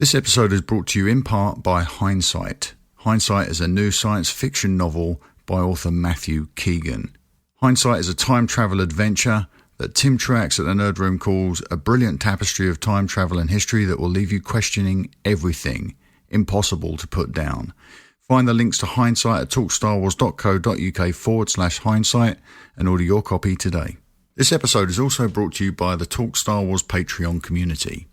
This episode is brought to you in part by Hindsight. Hindsight is a new science fiction novel by author Matthew Keegan. Hindsight is a time travel adventure that Tim Truax at the Nerd Room calls a brilliant tapestry of time travel and history that will leave you questioning everything, impossible to put down. Find the links to Hindsight at talkstarwars.co.uk/hindsight and order your copy today. This episode is also brought to you by the Talk Star Wars Patreon community.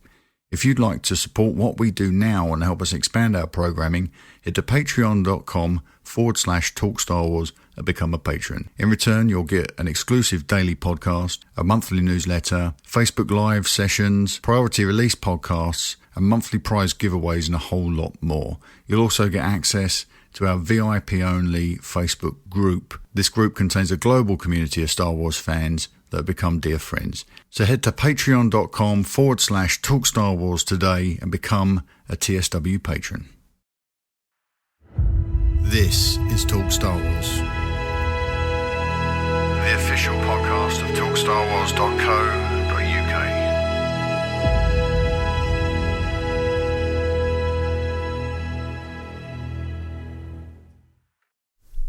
If you'd like to support what we do now and help us expand our programming, head to patreon.com/talkstarwars and become a patron. In return, you'll get an exclusive daily podcast, a monthly newsletter, Facebook Live sessions, priority release podcasts, and monthly prize giveaways and a whole lot more. You'll also get access to our VIP-only Facebook group. This group contains a global community of Star Wars fans that have become dear friends. So head to patreon.com/talkstarwars today and become a TSW patron. This is Talk Star Wars, the official podcast of talkstarwars.co.uk.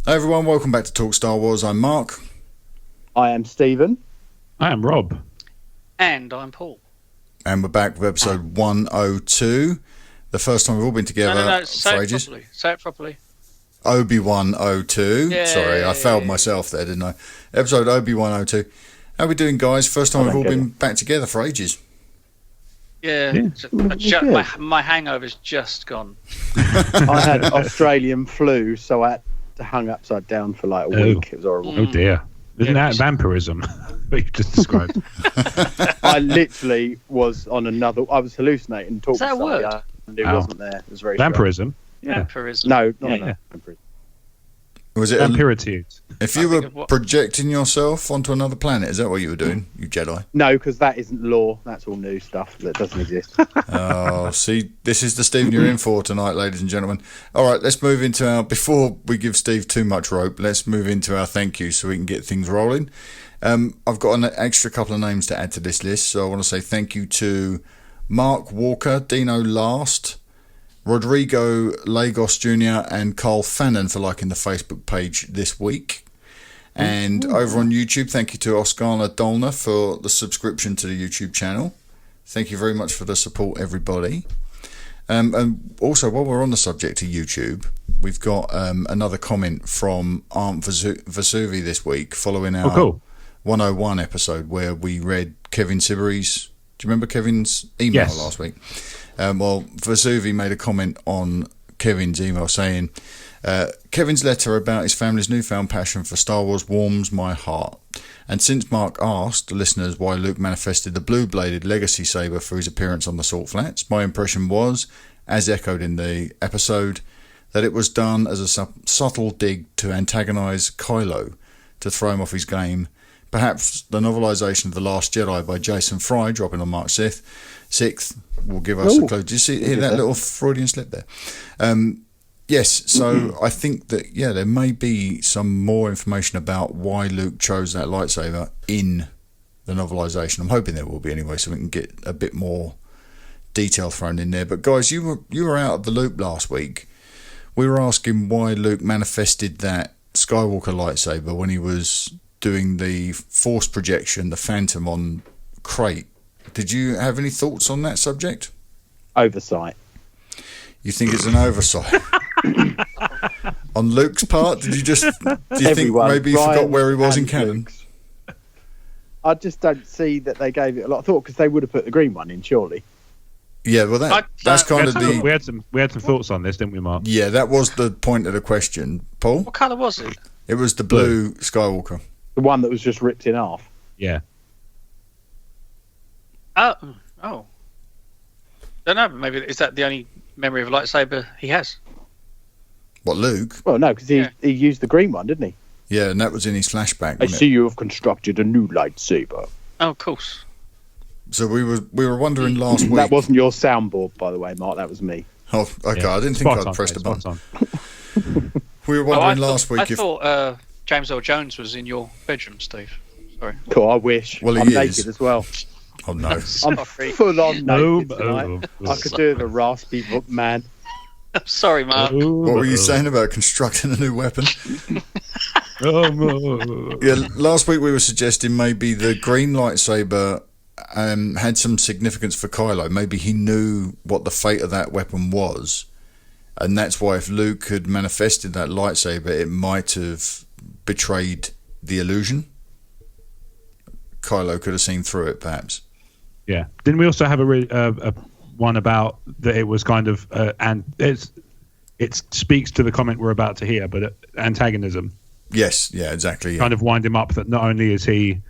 Hey everyone, welcome back to Talk Star Wars. I'm Mark. I am Stephen. I am Rob. And I'm Paul. And we're back with episode 102. The first time we've all been together No, for ages. Say it properly. Obi-102. Yay. Sorry, I failed myself there, didn't I? Episode Obi-102. How are we doing, guys? First time we've all been back together for ages. Yeah. My hangover's just gone. I had Australian flu, so I had to hung upside down for like a week. It was horrible. Oh dear. Isn't that vampirism that you just described? I literally was on another. I was hallucinating. Is that a word? And it wasn't there. It was very vampirism. Strange. Yeah. Vampirism. No, not vampirism. Was it Vampiritude. if you were projecting yourself onto another planet, is that what you were doing, you Jedi? No, because that isn't law. That's all new stuff that doesn't exist. Oh, see, this is the Stephen you're in for tonight, ladies and gentlemen. All right, let's move into our, before we give Steve too much rope, let's move into our thank you so we can get things rolling. I've got an extra couple of names to add to this list, so I want to say thank you to Mark Walker, Dino Last, Rodrigo Lagos Jr. and Carl Fannin for liking the Facebook page this week. And over on YouTube, thank you to Oskana Dolner for the subscription to the YouTube channel. Thank you very much for the support, everybody. And also, while we're on the subject of YouTube, we've got another comment from Aunt Vesuvi this week following our 101 episode where we read Kevin Siberry's. Do you remember Kevin's email last week? Well, Vesuvi made a comment on Kevin's email saying, Kevin's letter about his family's newfound passion for Star Wars warms my heart. And since Mark asked the listeners why Luke manifested the blue-bladed legacy saber for his appearance on the Salt Flats, my impression was, as echoed in the episode, that it was done as a subtle dig to antagonise Kylo, to throw him off his game. Perhaps the novelisation of The Last Jedi by Jason Fry, dropping on March 6th, will give us a clue. Did you hear that little Freudian slip there? Yes, so I think that, there may be some more information about why Luke chose that lightsaber in the novelisation. I'm hoping there will be anyway, so we can get a bit more detail thrown in there. But guys, you were out of the loop last week. We were asking why Luke manifested that Skywalker lightsaber when he was doing the Force projection, the Phantom on Crate. Did you have any thoughts on that subject? Oversight. You think it's an oversight? On Luke's part? Do you think maybe he forgot where he was in canon? I just don't see that they gave it a lot of thought, because they would have put the green one in, surely. Yeah, well, that's kind of the... We had some thoughts on this, didn't we, Mark? Yeah, that was the point of the question. Paul? What colour was it? It was the blue Skywalker. The one that was just ripped in half. Yeah. Oh. Don't know, maybe is that the only memory of a lightsaber he has? What, Luke? Well, no, because he used the green one, didn't he? Yeah, and that was in his flashback. I see you have constructed a new lightsaber. Oh, of course. So we were wondering last week. That wasn't your soundboard, by the way, Mark. That was me. Oh, okay. Yeah. I didn't think I'd pressed a button. We were wondering last week I thought James Earl Jones was in your bedroom, Steve. Sorry. Cool, I wish. Well, I'm naked as well. Oh no. I'm Sorry. full on Oh, naked tonight. oh, I could do with a raspy man. I'm sorry, Mark. What were you saying about constructing a new weapon? Yeah, last week we were suggesting maybe the green lightsaber had some significance for Kylo. Maybe he knew what the fate of that weapon was, and that's why if Luke had manifested that lightsaber, it might have betrayed the illusion. Kylo could have seen through it, perhaps. Yeah. Didn't we also have a one about that? It was kind of and it speaks to the comment we're about to hear, but antagonism. Yes, yeah, exactly. Yeah. Kind of wind him up that not only is he,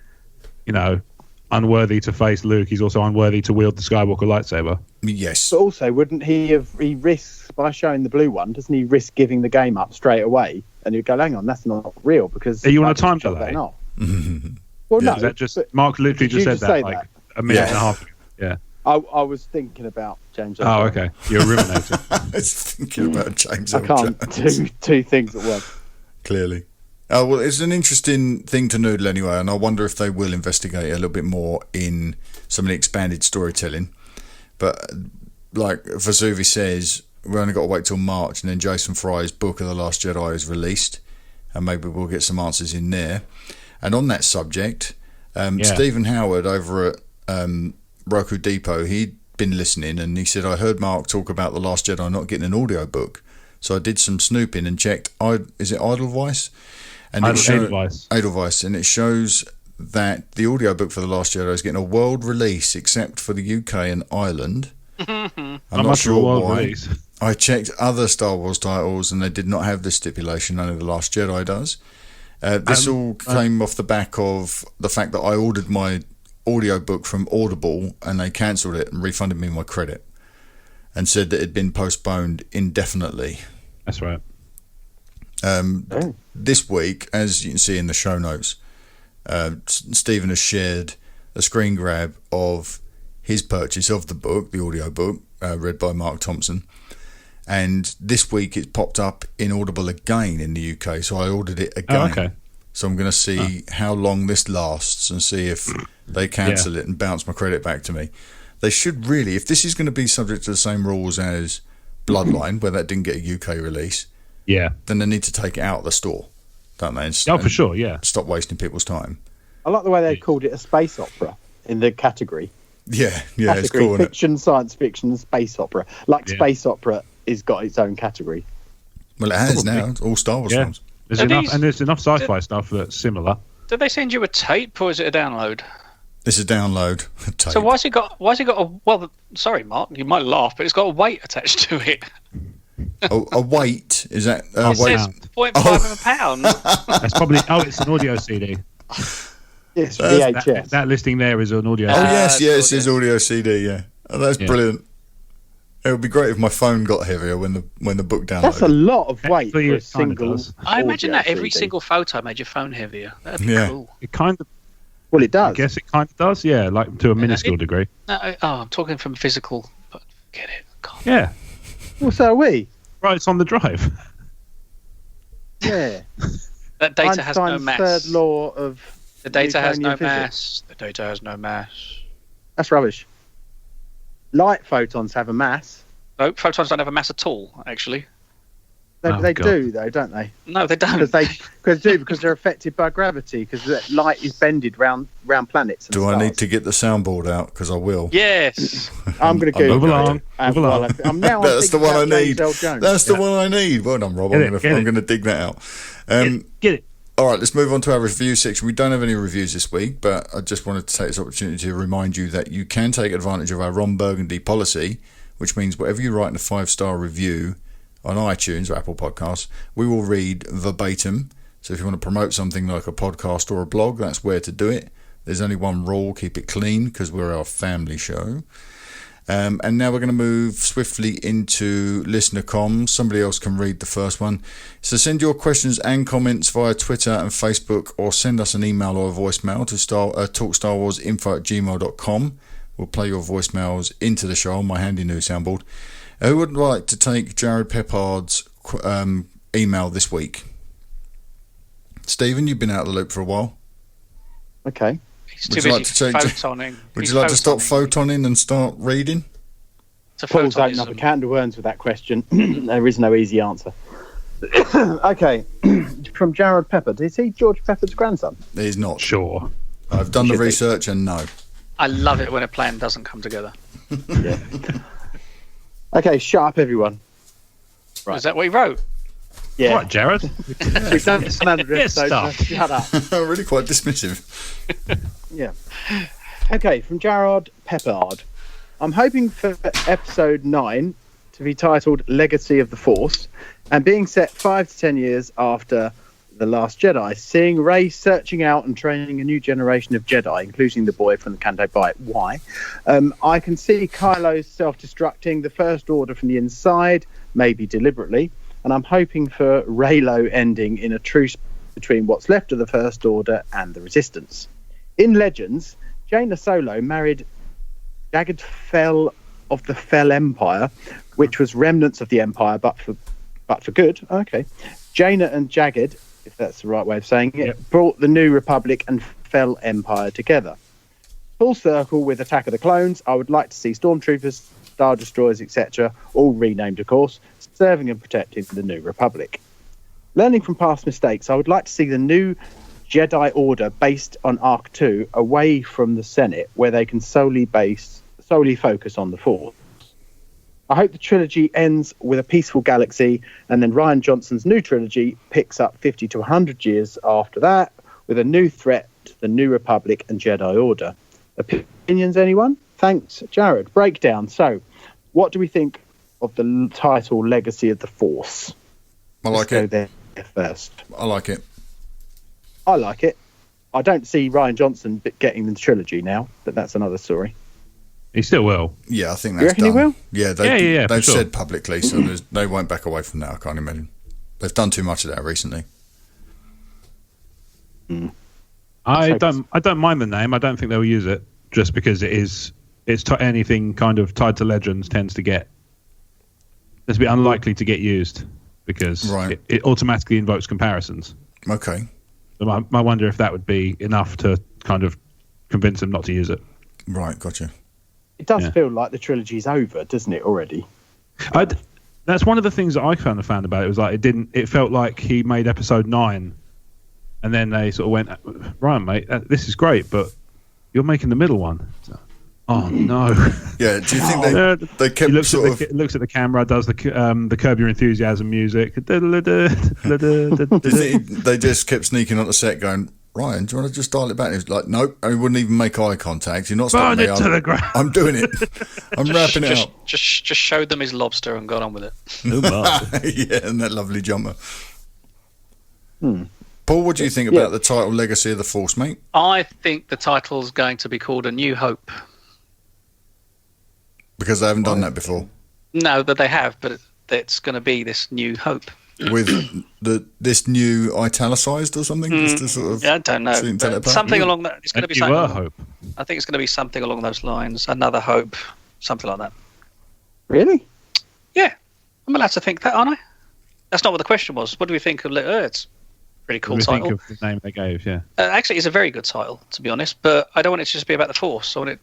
unworthy to face Luke, he's also unworthy to wield the Skywalker lightsaber. Yes. But also, wouldn't he risks, by showing the blue one, doesn't he risk giving the game up straight away? And you'd go, hang on, that's not real, because... Are you on I a time just shot delay? that off. Well, Yeah. no. Is that just but Mark literally did you just said just say that like that? a minute Yeah. and a half ago? Yeah. I was thinking about James. Earl Oh, Jones. okay. You're ruminating. I was thinking about James I Earl can't Jones. do two things at once. Clearly. Oh, well, it's an interesting thing to noodle anyway, and I wonder if they will investigate a little bit more in some of the expanded storytelling. But like Vesuvi says, we only got to wait till March, and then Jason Fry's book of The Last Jedi is released, and maybe we'll get some answers in there. And on that subject, Stephen Howard over at Roku Depot, he'd been listening, and he said, I heard Mark talk about The Last Jedi not getting an audio book. So I did some snooping and checked, is it Edelweiss? And Edelweiss, and it shows that the audiobook for The Last Jedi is getting a world release, except for the UK and Ireland. I'm not sure why. Release. I checked other Star Wars titles, and they did not have this stipulation. Only The Last Jedi does. This all came off the back of the fact that I ordered my audiobook from Audible, and they cancelled it and refunded me my credit, and said that it had been postponed indefinitely. That's right. This week, as you can see in the show notes, Stephen has shared a screen grab of his purchase of the book, the audio book, read by Mark Thompson. And this week it popped up in Audible again in the UK, so I ordered it again. Oh, okay. So I'm going to see how long this lasts and see if they cancel it and bounce my credit back to me. They should really, if this is going to be subject to the same rules as Bloodline, where that didn't get a UK release, then they need to take it out of the store, don't they? For sure, yeah. Stop wasting people's time. I like the way they called it a space opera in the category. Yeah, it's Category, cool, isn't it? fiction, science fiction, space opera. Space opera is got its own category. Well, it has now. It's all Star Wars films. There's enough sci-fi stuff that's similar. Did they send you a tape or is it a download? It's a download tape. So why's it got a? Well, sorry, Mark, you might laugh, but it's got a weight attached to it. A weight? Is that It weight? says 0.5 of a pound. That's probably. Oh, it's an audio CD. Yes, VHS. That listing there is an audio. Oh yes, it's it says audio CD. Yeah, that's brilliant. It would be great if my phone got heavier when the book downloaded. That's a lot of weight for a It kinda single. does. I imagine that audio every CD. single photo made your phone heavier. That'd be cool. It kind of. Well, it I does. guess it kind of does. Yeah, like to a minuscule degree. No, I'm talking from physical. But get it? God. Yeah. Well, so are we. Right, it's on the drive. Yeah. That data has no Einstein's mass. third law of The data has no Newtonian mass. physics. The data has no mass. That's rubbish. Light photons have a mass. No, photons don't have a mass at all. Actually, They God. do, though, don't they? no, they don't. Because they're affected by gravity. Because light is bended round planets. And Do I stars. need to get the soundboard out? Because I will. Yes. I'm going to I'm go. Move along. Move along. That's the one I need. That's the one I need. Well done, Rob. Get I'm it, going get to it. dig that out. Get it. All right, let's move on to our review section. We don't have any reviews this week, but I just wanted to take this opportunity to remind you that you can take advantage of our Ron Burgundy policy, which means whatever you write in a 5-star review on iTunes or Apple Podcasts, we will read verbatim. So if you want to promote something like a podcast or a blog, that's where to do it. There's only one rule: keep it clean, because we're our family show. And now we're going to move swiftly into listener comms. Somebody else can read the first one. So send your questions and comments via Twitter and Facebook, or send us an email or a voicemail to talkstarwarsinfo@gmail.com. We'll play your voicemails into the show on my handy new soundboard. Who would like to take Jared Peppard's email this week? Stephen, you've been out of the loop for a while. Okay. He's too busy photoning. Would you like to stop photoning and start reading? Paul's opening up a can of worms with that question. There is no easy answer. Okay, from Jared Pepper. Is he George Pepper's grandson? He's not. Sure. I've done the research and no. I love it when a plan doesn't come together. Yeah. Okay, shut up, everyone. Right. Is that what he wrote? Yeah. Right, Jared. We've done another episode, so shut up. Really quite dismissive. Yeah. Okay, from Jared Peppard. I'm hoping for episode 9 to be titled Legacy of the Force, and being set 5 to 10 years after The Last Jedi, seeing Rey searching out and training a new generation of Jedi, including the boy from the Canto Bight. Why? I can see Kylo self-destructing the First Order from the inside, maybe deliberately, and I'm hoping for Reylo ending in a truce between what's left of the First Order and the Resistance. In Legends, Jaina Solo married Jagged Fell of the Fell Empire, which was remnants of the Empire, but for good. Okay. Jaina and Jagged, if that's the right way of saying it, brought the New Republic and Fell Empire together. Full circle with Attack of the Clones. I would like to see Stormtroopers, Star Destroyers, etc., all renamed, of course, serving and protecting the New Republic. Learning from past mistakes, I would like to see the new Jedi Order based on Arc 2 away from the Senate, where they can solely focus on the Force. I hope the trilogy ends with a peaceful galaxy, and then Rian Johnson's new trilogy picks up 50 to 100 years after that with a new threat to the New Republic and Jedi Order. Opinions, anyone? Thanks, Jared. Breakdown. So, what do we think of the title Legacy of the Force? Let's go there first. I like it. I like it. I don't see Rian Johnson getting the trilogy now, but that's another story. He still will. Yeah, I think You that's reckon done. he will? Yeah, they've said publicly, so they won't back away from that. I can't imagine. They've done too much of that recently. I don't mind the name. I don't think they'll use it just because it's anything kind of tied to Legends tends to get. It's a bit unlikely to get used because it automatically invokes comparisons. Okay. So I wonder if that would be enough to kind of convince them not to use it. Right, gotcha. It does feel like the trilogy's over, doesn't it, already? That's one of the things that I found about it. Was like it felt like he made episode 9 and then they sort of went, right, mate, this is great, but you're making the middle one. Oh no! Yeah, do you think they kept he looks at the camera, does the Curb Your Enthusiasm music? Do you think they just kept sneaking on the set, going, Ryan, do you want to just dial it back? And he was like, nope, and he wouldn't even make eye contact. You're not stopping me. To the ground. I'm doing it. I'm wrapping it up. Just showed them his lobster and got on with it. Yeah, and that lovely jumper. Paul, what do you think about the title Legacy of the Force, mate? I think the title's going to be called A New Hope. Because they haven't done that before. No, that they have, but it's going to be this New Hope. With this new italicized or something? Just to sort of I don't know. Something along that. It's going to be something. Hope. I think it's going to be something along those lines. Another hope, something like that. Really? Yeah, I'm allowed to think that, aren't I? That's not what the question was. What do we think of? It's a pretty cool title. Think of the name they gave, yeah. Actually, it's a very good title, to be honest. But I don't want it to just be about the Force. I want it.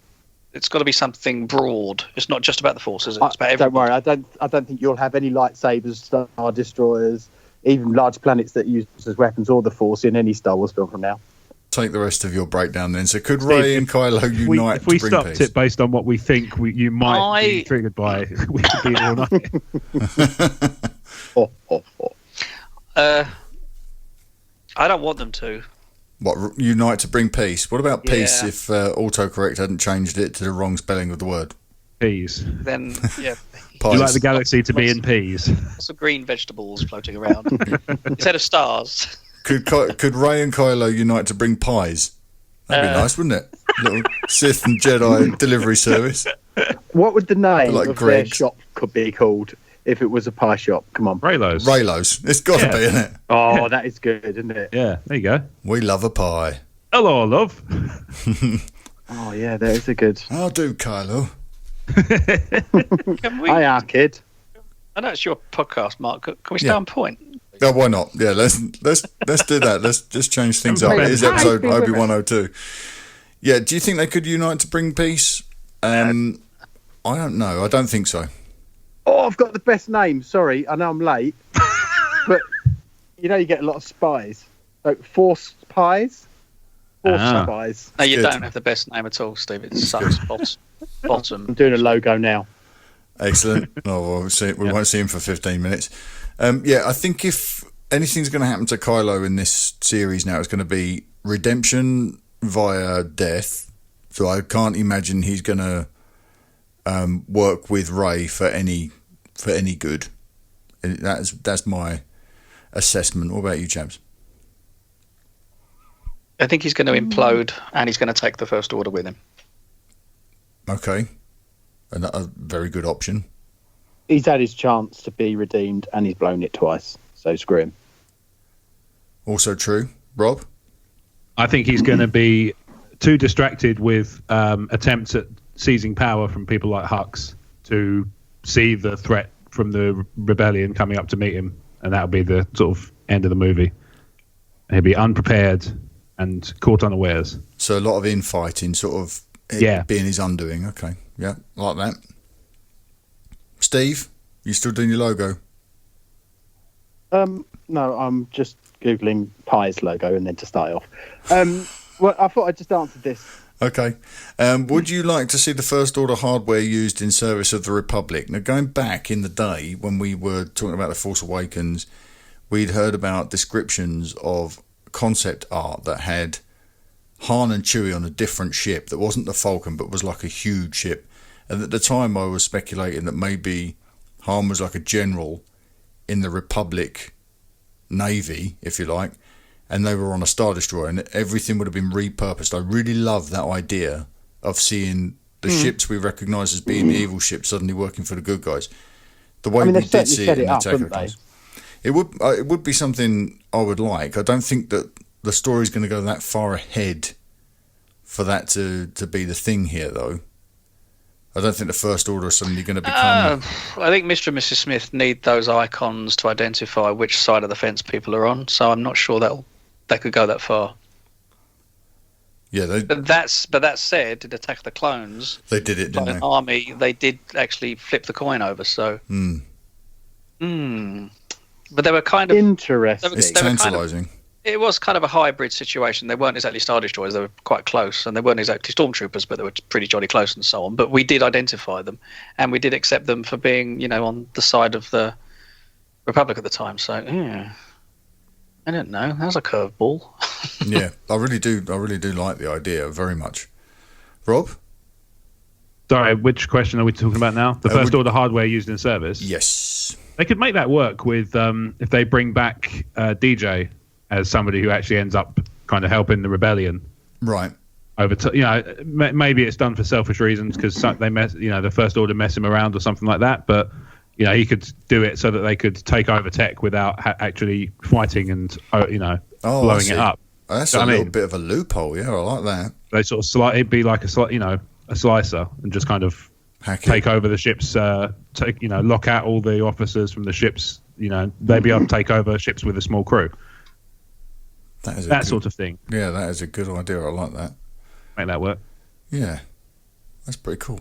It's got to be something broad. It's not just about the Force, is it? It's about everything. Don't worry. I don't think you'll have any lightsabers, Star Destroyers, even large planets that use as weapons or the Force in any Star Wars film from now. Take the rest of your breakdown then. So could Rey and Kylo unite if we to bring stopped peace? It based on what we think you might be triggered by, we could be all night. I don't want them to. What, unite to bring peace? What about peace if autocorrect hadn't changed it to the wrong spelling of the word? Peas. Then, yeah. Would you like the galaxy to be in peas? Lots of green vegetables floating around instead of stars. Could Rey and Kylo unite to bring pies? That'd be nice, wouldn't it? Little Sith and Jedi delivery service. What would the name like of Greg's. their shop could be called if it was a pie shop? Come on. Raylos. It's got to be, isn't it? Oh, that is good, isn't it? Yeah, there you go. We love a pie. Hello, love. Oh, yeah, that is a good. I'll do, Kylo. Hiya, kid. I know it's your podcast, Mark. Can we stay on point? Oh, why not? Yeah, let's do that. Let's just change things up. It is episode Obi-102. Yeah, do you think they could unite to bring peace? I don't know. I don't think so. Oh, I've got the best name. Sorry, I know I'm late. But, you get a lot of spies. Like Force Pies? Force Spies. No, you Good. don't have the best name at all, Steve. It sucks. Bottom. I'm doing a logo now. Excellent. Oh, we won't see him for 15 minutes. I think if anything's going to happen to Kylo in this series now, it's going to be redemption via death. So I can't imagine he's going to work with Rey for any good. And that's my assessment. What about you, chaps? I think he's going to implode, and he's going to take the First Order with him. Okay, a very good option. He's had his chance to be redeemed, and he's blown it twice. So screw him. Also true, Rob. I think he's going to be too distracted with attempts at seizing power from people like Hux to see the threat from the rebellion coming up to meet him, and that'll be the sort of end of the movie. He'll be unprepared and caught unawares. So a lot of infighting, sort of being his undoing. Okay, yeah, like that. Steve, you still doing your logo? No, I'm just Googling Pies logo and then to start off. Well, I thought I'd just answer this. Okay. Would you like to see the First Order hardware used in service of the Republic? Now, going back in the day when we were talking about The Force Awakens, we'd heard about descriptions of concept art that had Han and Chewie on a different ship that wasn't the Falcon but was like a huge ship. And at the time I was speculating that maybe Han was like a general in the Republic Navy, if you like, and they were on a Star Destroyer and everything would have been repurposed. I really love that idea of seeing the ships we recognise as being the evil ships suddenly working for the good guys. The way we did see it in Attack of the Clones. It would be something I would like. I don't think that the story's going to go that far ahead for that to be the thing here, though. I don't think the First Order is suddenly going to become... I think Mr. and Mrs. Smith need those icons to identify which side of the fence people are on, so I'm not sure they could go that far. Yeah, but that said, in Attack of the Clones, they did it, didn't they? Army, they did actually flip the coin over, so... But they were kind of... Interesting. It's tantalising. It was kind of a hybrid situation. They weren't exactly Star Destroyers. They were quite close, and they weren't exactly Stormtroopers, but they were pretty jolly close and so on. But we did identify them, and we did accept them for being, on the side of the Republic at the time. So, yeah, I don't know. That was a curveball. Yeah, I really do like the idea very much. Rob? Sorry, which question are we talking about now? The First Order hardware used in service? Yes. They could make that work with if they bring back DJ as somebody who actually ends up kind of helping the rebellion. Right. Maybe it's done for selfish reasons because they the First Order mess him around or something like that. But he could do it so that they could take over tech without actually fighting and blowing it up. That's a little bit of a loophole. Yeah, I like that. They sort of it'd be like a slicer and just kind of take over the ships. Lock out all the officers from the ships. They'd be able to take over ships with a small crew. That sort of thing. Yeah, that is a good idea. I like that. Make that work. Yeah, that's pretty cool.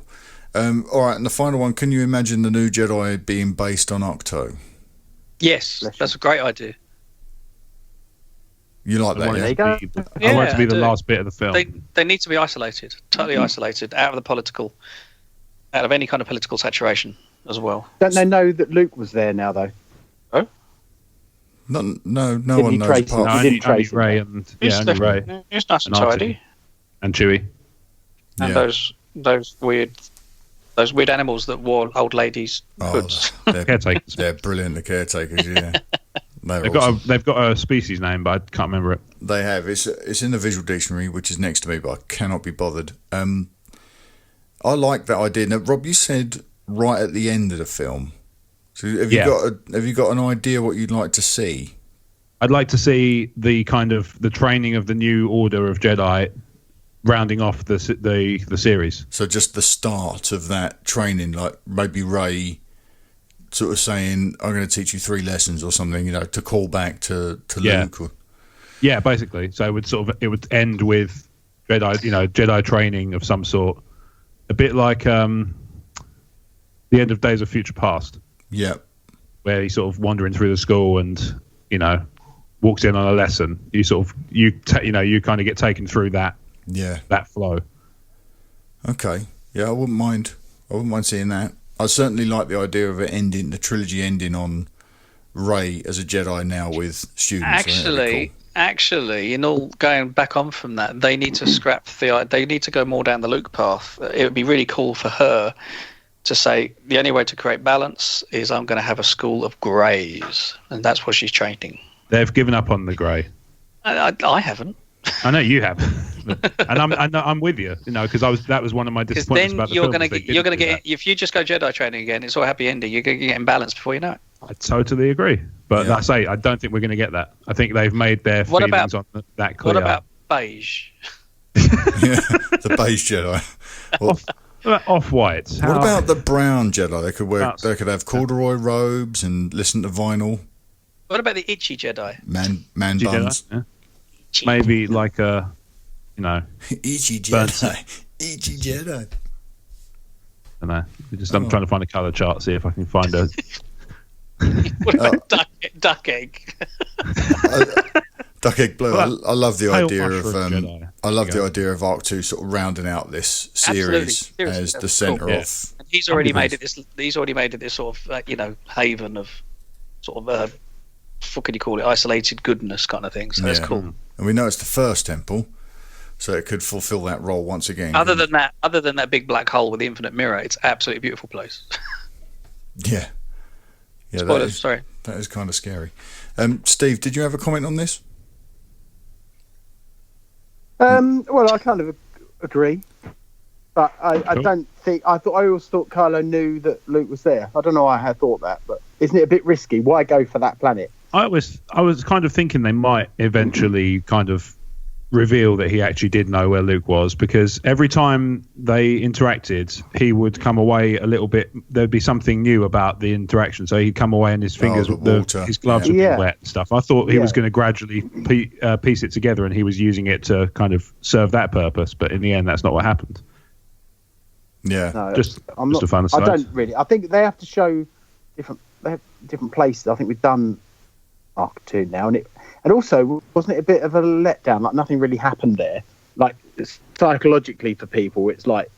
All right, and the final one. Can you imagine the new Jedi being based on Octo? Yes, that's a great idea. You like that? I want it to be the last bit of the film. They need to be isolated, totally isolated, out of any kind of political saturation as well. Don't they know that Luke was there now, though? Oh? No one knows. Only Ray and only Ray. It's nice and tidy. And Chewie. And those weird animals that wore old ladies' hoods. Caretakers. They're brilliant, the caretakers. Yeah, they've got a species name, but I can't remember it. They have. It's in the visual dictionary, which is next to me, but I cannot be bothered. I like that idea. Now, Rob, you said right at the end of the film. So have you got an idea what you'd like to see? I'd like to see the kind of the training of the new order of Jedi rounding off the series. So just the start of that training, like maybe Rey sort of saying, "I'm going to teach you 3 lessons" or something, to call back to Luke. Yeah, basically. So it would end with Jedi training of some sort, a bit like the end of Days of Future Past. Yeah, where he's sort of wandering through the school and walks in on a lesson. You kind of get taken through that flow. Okay, yeah, I wouldn't mind seeing that. I certainly like the idea of the trilogy ending on Rey as a Jedi now with students. Actually, in all going back on from that, they need to scrap they need to go more down the Luke path. It would be really cool for her to say the only way to create balance is I'm going to have a school of greys, and that's what she's training. They've given up on the grey. I haven't. I know you have, and I'm with you. Because that was one of my disappointments about the film. You're going to get if you just go Jedi training again. It's all a happy ending. You're going to get imbalanced before you know it. I totally agree, but I say I don't think we're going to get that. I think they've made their feelings on that clear. What about beige? The beige Jedi. Off-whites. What about the brown Jedi? They could have corduroy robes and listen to vinyl. What about the itchy Jedi? Man buns. Jedi, yeah. Maybe like a, itchy Jedi. Itchy Jedi. I don't know. I'm trying to find a colour chart, see if I can find a. What about duck egg? Duck egg blue. I love the idea of Jedi. I love the idea of Arc 2 sort of rounding out this series as the centre of. And he's already made it this. He's already made it this sort of haven of sort of what can you call it? Isolated goodness kind of thing. So that's cool. And we know it's the first temple, so it could fulfil that role once again. Other than that big black hole with the infinite mirror, it's absolutely beautiful place. Yeah. Yeah. Spoilers, sorry. That is kind of scary. Steve, did you have a comment on this? Well, I kind of agree, but I don't think. I always thought Kylo knew that Luke was there. I don't know why I had thought that, but isn't it a bit risky? Why go for that planet? I was kind of thinking they might eventually kind of reveal that he actually did know where Luke was, because every time they interacted, he would come away a little bit. There'd be something new about the interaction, so he'd come away and his fingers, his gloves would be wet and stuff. I thought he was going to gradually piece it together, and he was using it to kind of serve that purpose. But in the end, that's not what happened. Yeah, no, just a fun aside. I don't really. I think they have to show different places. I think we've done Arc 2 now, and also, wasn't it a bit of a letdown? Like nothing really happened there. Like psychologically for people, it's like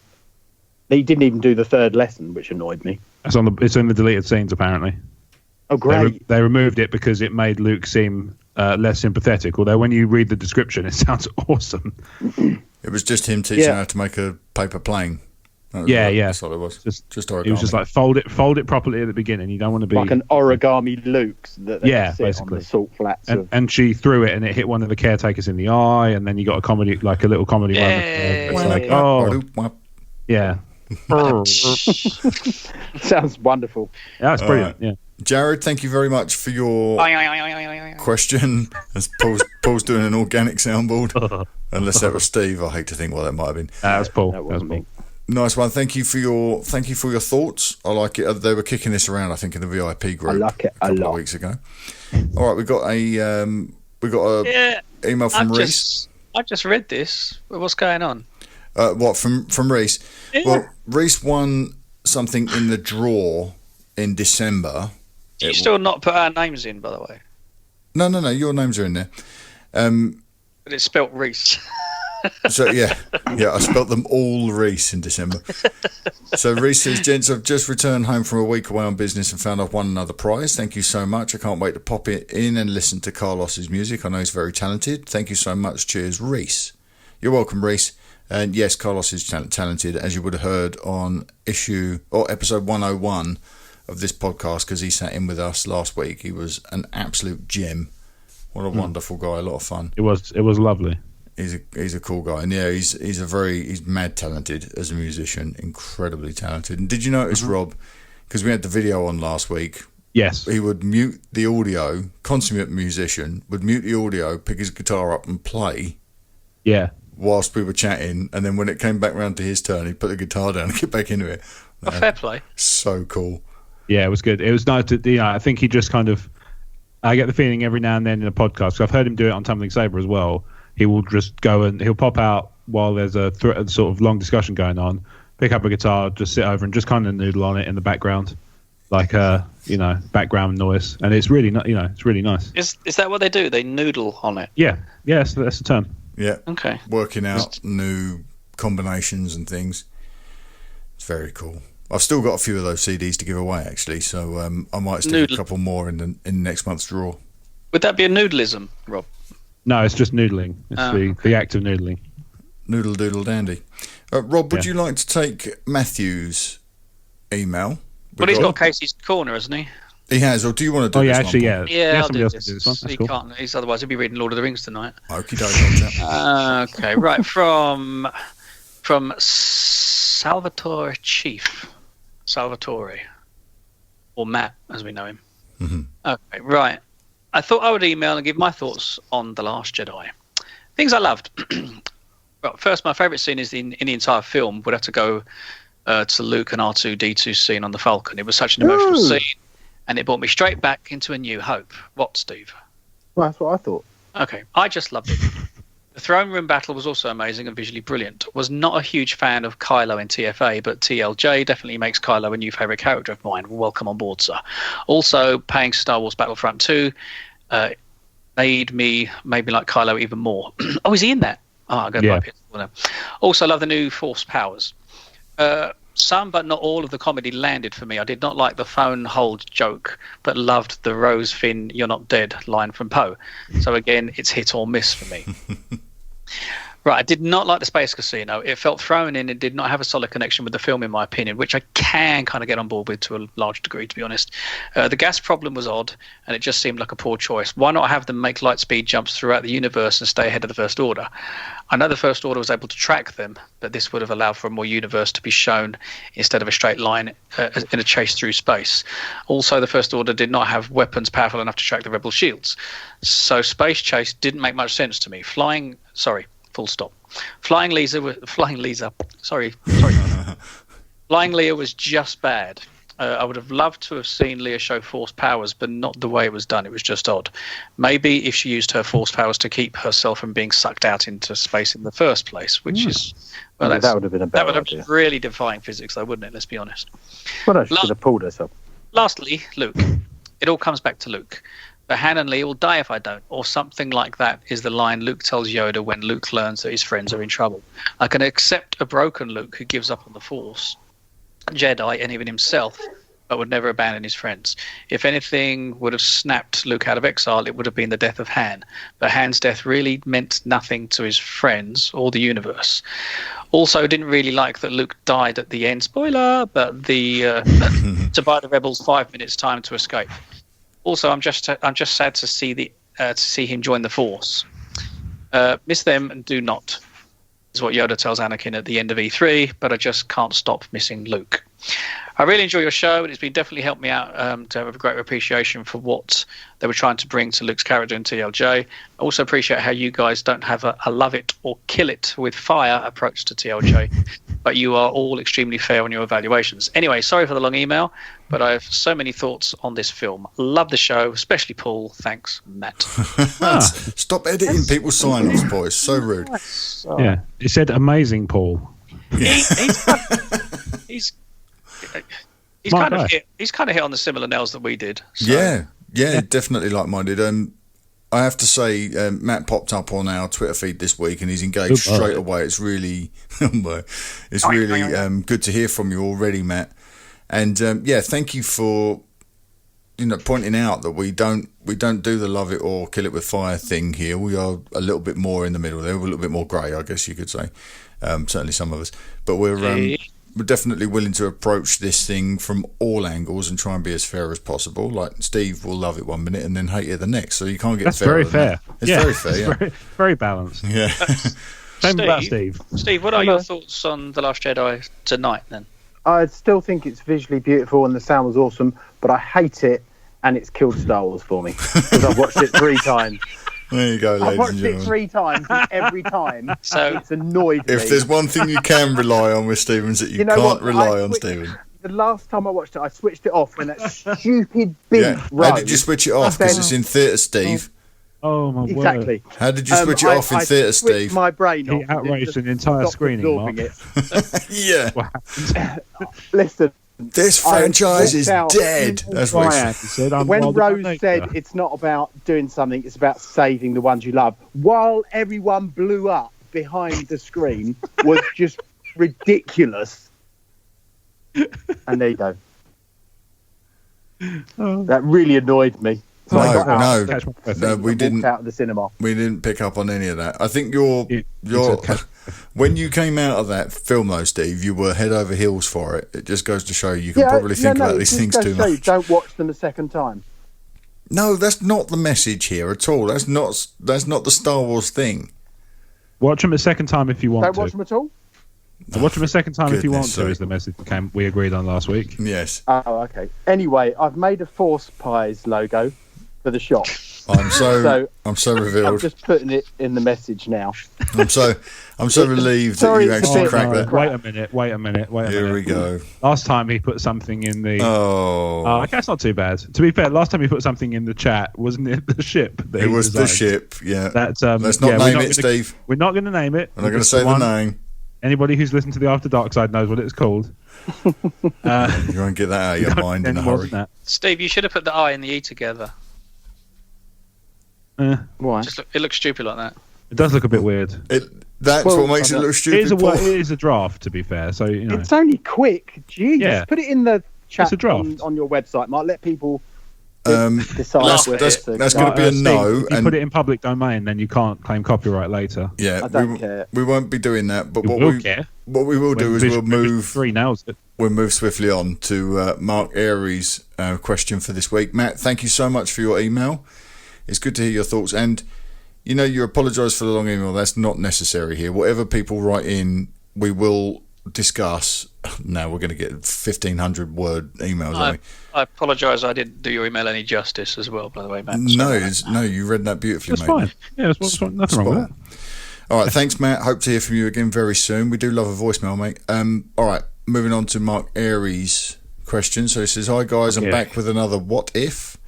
they didn't even do the third lesson, which annoyed me. It's in the deleted scenes apparently. Oh, great! They removed it because it made Luke seem less sympathetic. Although when you read the description, it sounds awesome. It was just him teaching how to make a paper plane. That's all it was. Just origami. He was just like fold it properly at the beginning. You don't want to be like an origami Luke that they sit basically on the salt flats. And she threw it and it hit one of the caretakers in the eye, and then you got a little comedy moment. It's like, yeah. Sounds wonderful. Yeah, it's brilliant. Yeah. Jared, thank you very much for your question. As Paul's doing an organic soundboard. Unless that was Steve, I hate to think what that might have been. That was Paul. That wasn't me. Nice one. Thank you for your thoughts. I like it. They were kicking this around, I think, in the VIP group. I like it a couple of weeks ago. All right, we got a email from Reese. I just read this. What's going on? What from Reese? Yeah. Well, Reese won something in the draw in December. Do you still not put our names in, by the way? No. Your names are in there. But it's spelt Reese. So yeah, I spelt them all Reese in December. So Reese says, gents, I've just returned home from a week away on business and found I've won another prize. Thank you so much. I can't wait to pop it in and listen to Carlos's music. I know he's very talented. Thank you so much. Cheers, Reese. You're welcome, Reese. And yes, Carlos is talented, as you would have heard on episode 101 of this podcast, because he sat in with us last week. He was an absolute gem. What a wonderful guy. A lot of fun. It was lovely. He's a cool guy, and yeah, he's mad talented as a musician, incredibly talented. And did you notice, Rob, because we had the video on last week? Yes. He would mute the audio. Consummate musician would mute the audio, pick his guitar up, and play. Yeah. Whilst we were chatting, and then when it came back round to his turn, he'd put the guitar down and get back into it. Fair play. So cool. Yeah, it was good. It was nice to. I think he just kind of. I get the feeling every now and then in a podcast, because I've heard him do it on Tumbling Saber as well. He will just go and he'll pop out while there's a sort of long discussion going on, pick up a guitar, just sit over and just kind of noodle on it in the background, like background noise, and it's really it's really nice. Is that what they do? They noodle on it? Yeah, that's the term. Yeah. Okay. Working out new combinations and things. It's very cool. I've still got a few of those CDs to give away, actually, so I might stick a couple more in next month's draw. Would that be a noodlism, Rob? No, it's just noodling. It's the act of noodling. Noodle doodle dandy. Rob, would you like to take Matthew's email? Well, he's got Casey's Corner, hasn't he? He has, or do you want to do this one? Yeah, I'll do this. Do this one. That's he cool. can't. Otherwise, he'll be reading Lord of the Rings tonight. Okie dokie. Okay, right. From Salvatore Chief. Salvatore. Or Matt, as we know him. Mm-hmm. Okay, right. I thought I would email and give my thoughts on The Last Jedi. Things I loved. Well, first, my favourite scene is in the entire film would have to go to Luke and R2-D2 scene on the Falcon. It was such an emotional scene, and it brought me straight back into A New Hope. What, Steve? Well, that's what I thought. Okay, I just loved it. The throne room battle was also amazing and visually brilliant. Was not a huge fan of Kylo in TFA, but TLJ definitely makes Kylo a new favourite character of mine. Welcome on board, sir. Also, playing Star Wars Battlefront 2 made me like Kylo even more. Oh, is he in that? Oh, I'm going to buy PS4 now. Also, love the new Force powers. Some, but not all, of the comedy landed for me. I did not like the phone hold joke, but loved the Rose Finn, "You're not dead" line from Poe. So again, it's hit or miss for me. Right, I did not like the Space Casino. It felt thrown in and did not have a solid connection with the film, in my opinion, which I can kind of get on board with to a large degree, to be honest. The gas problem was odd, and it just seemed like a poor choice. Why not have them make light speed jumps throughout the universe and stay ahead of the First Order? I know the First Order was able to track them, but this would have allowed for a more universe to be shown instead of a straight line in a chase through space. Also, the First Order did not have weapons powerful enough to track the Rebel shields. So space chase didn't make much sense to me. Flying Leia was just bad. I would have loved to have seen Leia show Force powers, but not the way it was done. It was just odd. Maybe if she used her Force powers to keep herself from being sucked out into space in the first place, which is... Well, that would have been a better idea. That would have really defying physics, though, wouldn't it? Let's be honest. Well, no, she could have pulled herself. Lastly, Luke. It all comes back to Luke. But Han and Leia will die if I don't, or something like that is the line Luke tells Yoda when Luke learns that his friends are in trouble. I can accept a broken Luke who gives up on the Force, Jedi, and even himself, but would never abandon his friends. If anything would have snapped Luke out of exile, it would have been the death of Han. But Han's death really meant nothing to his friends or the universe. Also, didn't really like that Luke died at the end. Spoiler, but to buy the rebels 5 minutes time to escape. Also, I'm just sad to see him join the Force. Miss them and do not, is what Yoda tells Anakin at the end of E3. But I just can't stop missing Luke. I really enjoy your show, and it's been definitely helped me out to have a great appreciation for what they were trying to bring to Luke's character in TLJ. I also appreciate how you guys don't have a love it or kill it with fire approach to TLJ, but you are all extremely fair on your evaluations. Anyway, sorry for the long email, but I have so many thoughts on this film. Love the show, especially Paul. Thanks, Matt. Stop editing people's sign-offs, boys. So rude. Yeah, it said amazing, Paul. Yeah. He's kind of hit on the similar nails that we did. So. Yeah, definitely like-minded. I have to say, Matt popped up on our Twitter feed this week, and he's engaged straight away. It's really, good to hear from you already, Matt. And thank you for pointing out that we don't do the love it or kill it with fire thing here. We are a little bit more in the middle there. We're a little bit more grey, I guess you could say. Certainly some of us, but we're definitely willing to approach this thing from all angles and try and be as fair as possible. Like Steve will love it one minute and then hate it the next, so you can't get. That's very fair. It's very fair. Yeah, very, very balanced. Yeah. Same about Steve. Steve, what are your thoughts on The Last Jedi tonight? Then I still think it's visually beautiful and the sound was awesome, but I hate it, and it's killed Star Wars for me because I've watched it 3 times. There you go, ladies and I've watched gentlemen. it 3 times, and every time it's annoyed me. If there's one thing you can rely on with Stevens, that you can't rely on Steven. The last time I watched it, I switched it off when that stupid beat rose. How did you switch it off? Because it's in theatre, Steve. Oh my word! Exactly. How did you switch it off in theatre, Steve? My brain He off. outraged an entire screening. Mark. Yeah. What happened? Listen. This franchise is dead. That's what he said. When Rose said it's not about doing something, it's about saving the ones you love, while everyone blew up behind the screen, was just ridiculous. And there you go. That really annoyed me. So no, we didn't. Out of the cinema. We didn't pick up on any of that. I think your when you came out of that film, though, Steve, you were head over heels for it. It just goes to show you can probably think about these things too much. Don't watch them a second time. No, that's not the message here at all. That's not the Star Wars thing. Watch them a second time if you want to. Don't watch them at all? Watch them a second time if you want to, is the message we agreed on last week. Yes. Oh, okay. Anyway, I've made a Force Pies logo for the shop. I'm so revealed. I'm just putting it in the message now. I'm so relieved that you actually cracked that. Wait a minute. Here we go. Last time he put something in the. Oh, okay, that's not too bad. To be fair, last time he put something in the chat, wasn't it the ship? It was the ship. Yeah. Let's not name it, Steve. We're not going to name it. We're not going to say the name. Anybody who's listened to the After Dark Side knows what it's called. You won't get that out of your mind in a hurry. Steve, you should have put the I and the E together. Why? It looks stupid like that. It does look a bit weird. That's what makes it look stupid. It is a draft, to be fair. So it's only quick. Gee, just put it in the chat on your website, Mark. Let people decide. That's going to be a no. If you put it in public domain, then you can't claim copyright later. Yeah, I don't care. We won't be doing that. But what we will do is we'll move swiftly on to Mark Aries' question for this week. Matt, thank you so much for your email. It's good to hear your thoughts, and you apologise for the long email. That's not necessary here. Whatever people write in, we will discuss. Now we're going to get 1,500 word emails. I apologise. I didn't do your email any justice as well, by the way, Matt. No, you read that beautifully, mate. Fine. Yeah, there's nothing wrong with that. All right, thanks, Matt. Hope to hear from you again very soon. We do love a voicemail, mate. All right, moving on to Mark Aries' question. So he says, "Hi guys, I'm back with another what if."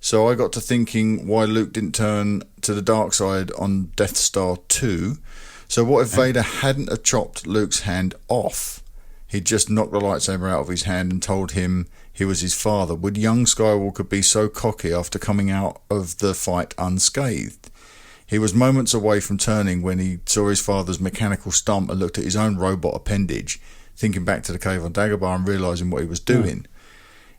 So I got to thinking why Luke didn't turn to the dark side on Death Star 2. So what if Vader hadn't have chopped Luke's hand off? He'd just knocked the lightsaber out of his hand and told him he was his father. Would young Skywalker be so cocky after coming out of the fight unscathed? He was moments away from turning when he saw his father's mechanical stump and looked at his own robot appendage, thinking back to the cave on Dagobah and realising what he was doing.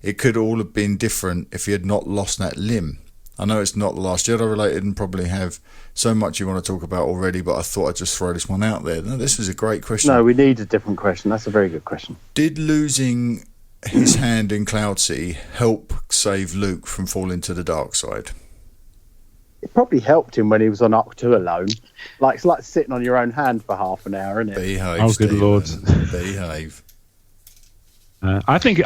It could all have been different if he had not lost that limb. I know it's not the Last Jedi related and probably have so much you want to talk about already, but I thought I'd just throw this one out there. No, this was a great question. No, we need a different question. That's a very good question. Did losing his hand in Cloud City help save Luke from falling to the dark side? It probably helped him when he was on Octu alone. It's like sitting on your own hand for half an hour, isn't it? Behave, oh, Stephen. good Lord. Behave. I think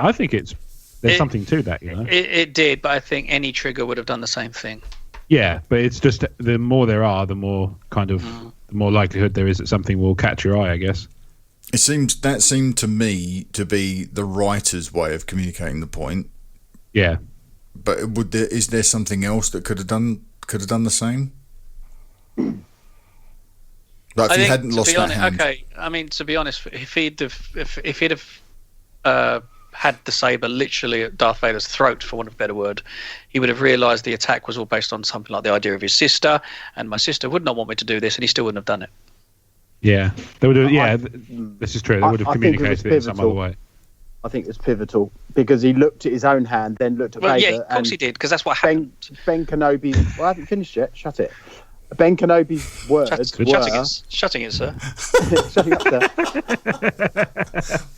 there's something to that, It did, but I think any trigger would have done the same thing. Yeah, but it's just the more there are, the more the more likelihood there is that something will catch your eye, I guess. That seemed to me to be the writer's way of communicating the point. Yeah, but is there something else that could have done the same? Like if he hadn't lost that hand. Okay, I mean, to be honest, if he'd have had the saber literally at Darth Vader's throat, for want of a better word, he would have realised the attack was all based on something like the idea of his sister, and my sister would not want me to do this, and he still wouldn't have done it. Yeah, they would have. This is true. They would have communicated it in some other way. I think it was pivotal because he looked at his own hand, then looked at Vader. Yeah, of course he did, because that's what happened. Ben Kenobi. Well, I haven't finished yet. Shut it. Ben Kenobi's words were... Shutting it, sir. Shutting up, sir.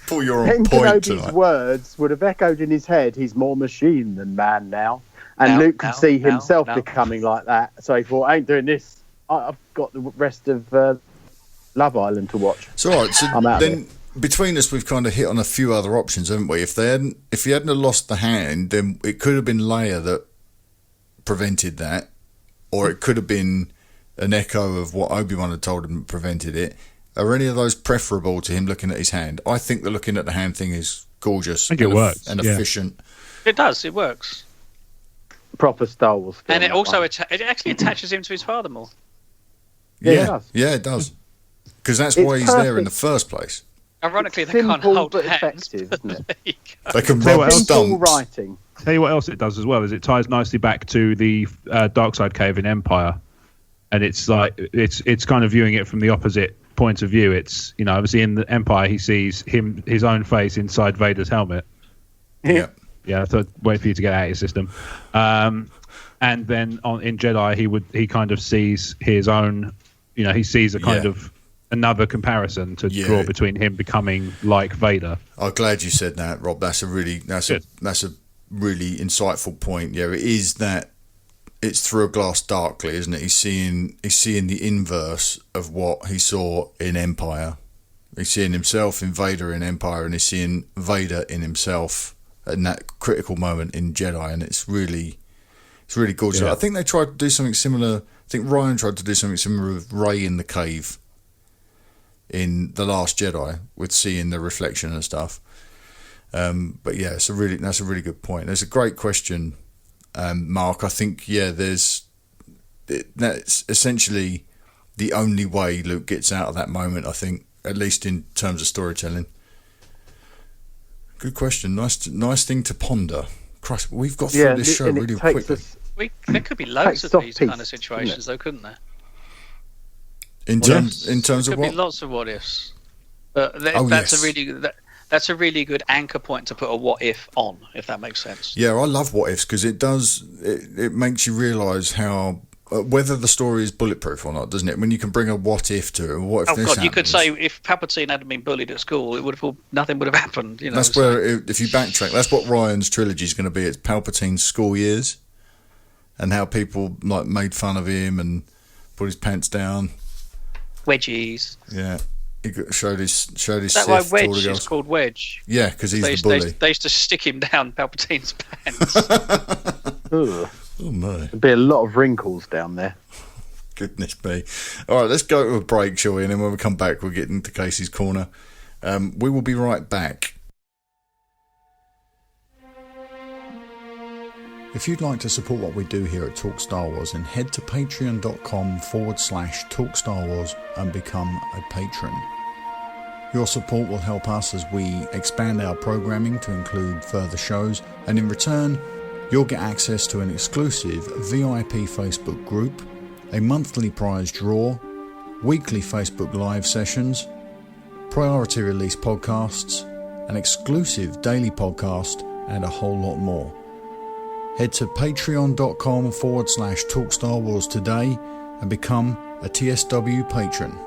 Paul, you're on Ben point Kenobi's tonight. words would have echoed in his head, he's more machine than man now. And Luke could see himself becoming like that. So he thought, I ain't doing this. I've got the rest of Love Island to watch. It's all right. So then between us, we've kind of hit on a few other options, haven't we? If he hadn't have lost the hand, then it could have been Leia that prevented that. Or it could have been an echo of what Obi-Wan had told him that prevented it. Are any of those preferable to him looking at his hand? I think the looking at the hand thing is gorgeous. I think it works. And efficient. It does. It works. proper Star Wars film. And it also it actually attaches him to his father more. Yeah, it does. Because that's why he's there in the first place. Ironically, it's they can't hold but hands. effective, isn't it? They can Tell you rub what else- Simple stumps. writing. Tell you what else it does as well is it ties nicely back to the dark side cave in Empire, and it's like it's kind of viewing it from the opposite point of view. It's, you know, obviously in the Empire he sees his own face inside Vader's helmet. Yeah. Yeah, so wait for you to get out of your system. And then in Jedi he kind of sees his own, you know, he sees a kind of another comparison to draw between him becoming like Vader. I'm glad you said that, Rob. That's a really insightful point. Yeah, it is that it's through a glass darkly, isn't it? He's seeing the inverse of what he saw in Empire. He's seeing himself in Vader in Empire, and he's seeing Vader in himself in that critical moment in Jedi, and it's really gorgeous. Yeah. I think they tried to do something similar. I think Ryan tried to do something similar with Rey in the cave in The Last Jedi, with seeing the reflection and stuff. But yeah, that's a really good point. There's a great question, Mark. I think that's essentially the only way Luke gets out of that moment, I think, at least in terms of storytelling. Good question. Nice thing to ponder. Christ, we've got through this show really quickly. There could be loads of these kind of situations, though, couldn't there? In terms of what? Could be lots of what ifs. But that's a really good anchor point to put a what if on, if that makes sense. Yeah, I love what ifs because it makes you realise how whether the story is bulletproof or not, doesn't it? When you can bring a what if to it, what if this happens? You could say if Palpatine hadn't been bullied at school, nothing would have happened. You know, that's where if you backtrack, that's what Ryan's trilogy is going to be. It's Palpatine's school years and how people like made fun of him and put his pants down. Wedgies. Yeah, he showed his. Is that why Wedge is called Wedge? Yeah, because he's the bully. They used to stick him down Palpatine's pants. Ugh. Oh no, there'd be a lot of wrinkles down there. Goodness me. All right, let's go to a break, shall we? And then when we come back, we'll get into Casey's Corner. We will be right back. If you'd like to support what we do here at Talk Star Wars, then head to patreon.com/Talk Star Wars and become a patron. Your support will help us as we expand our programming to include further shows, and in return, you'll get access to an exclusive VIP Facebook group, a monthly prize draw, weekly Facebook live sessions, priority release podcasts, an exclusive daily podcast, and a whole lot more. Head to patreon.com/Talk Star Wars today and become a TSW patron.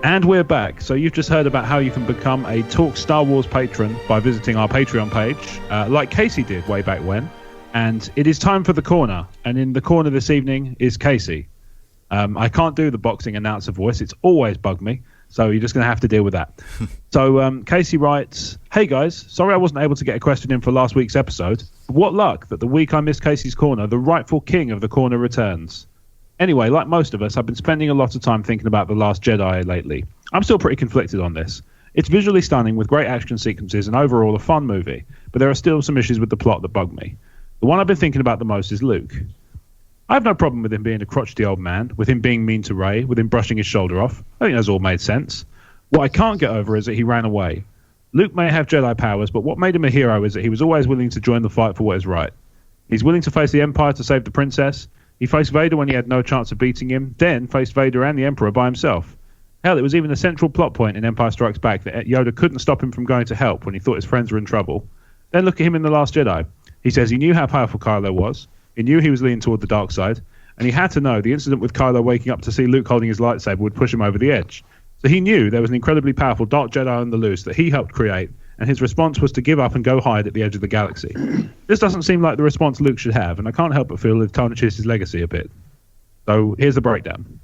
And we're back. So you've just heard about how you can become a Talk Star Wars patron by visiting our Patreon page, like Casey did way back when. And it is time for the corner. And in the corner this evening is Casey. I can't do the boxing announcer voice. It's always bugged me. So you're just going to have to deal with that. So Casey writes, "Hey guys, sorry I wasn't able to get a question in for last week's episode. But what luck that the week I missed Casey's Corner, the rightful king of the corner returns. Anyway, like most of us, I've been spending a lot of time thinking about The Last Jedi lately. I'm still pretty conflicted on this. It's visually stunning with great action sequences and overall a fun movie, but there are still some issues with the plot that bug me. The one I've been thinking about the most is Luke. I have no problem with him being a crotchety old man, with him being mean to Rey, with him brushing his shoulder off. I think that's all made sense. What I can't get over is that he ran away. Luke may have Jedi powers, but what made him a hero is that he was always willing to join the fight for what is right. He's willing to face the Empire to save the princess. He faced Vader when he had no chance of beating him, then faced Vader and the Emperor by himself. Hell, it was even a central plot point in Empire Strikes Back that Yoda couldn't stop him from going to help when he thought his friends were in trouble. Then look at him in The Last Jedi. He says he knew how powerful Kylo was, he knew he was leaning toward the dark side, and he had to know the incident with Kylo waking up to see Luke holding his lightsaber would push him over the edge. So he knew there was an incredibly powerful dark Jedi on the loose that he helped create, and his response was to give up and go hide at the edge of the galaxy. This doesn't seem like the response Luke should have, and I can't help but feel it tarnishes his legacy a bit. So here's the breakdown.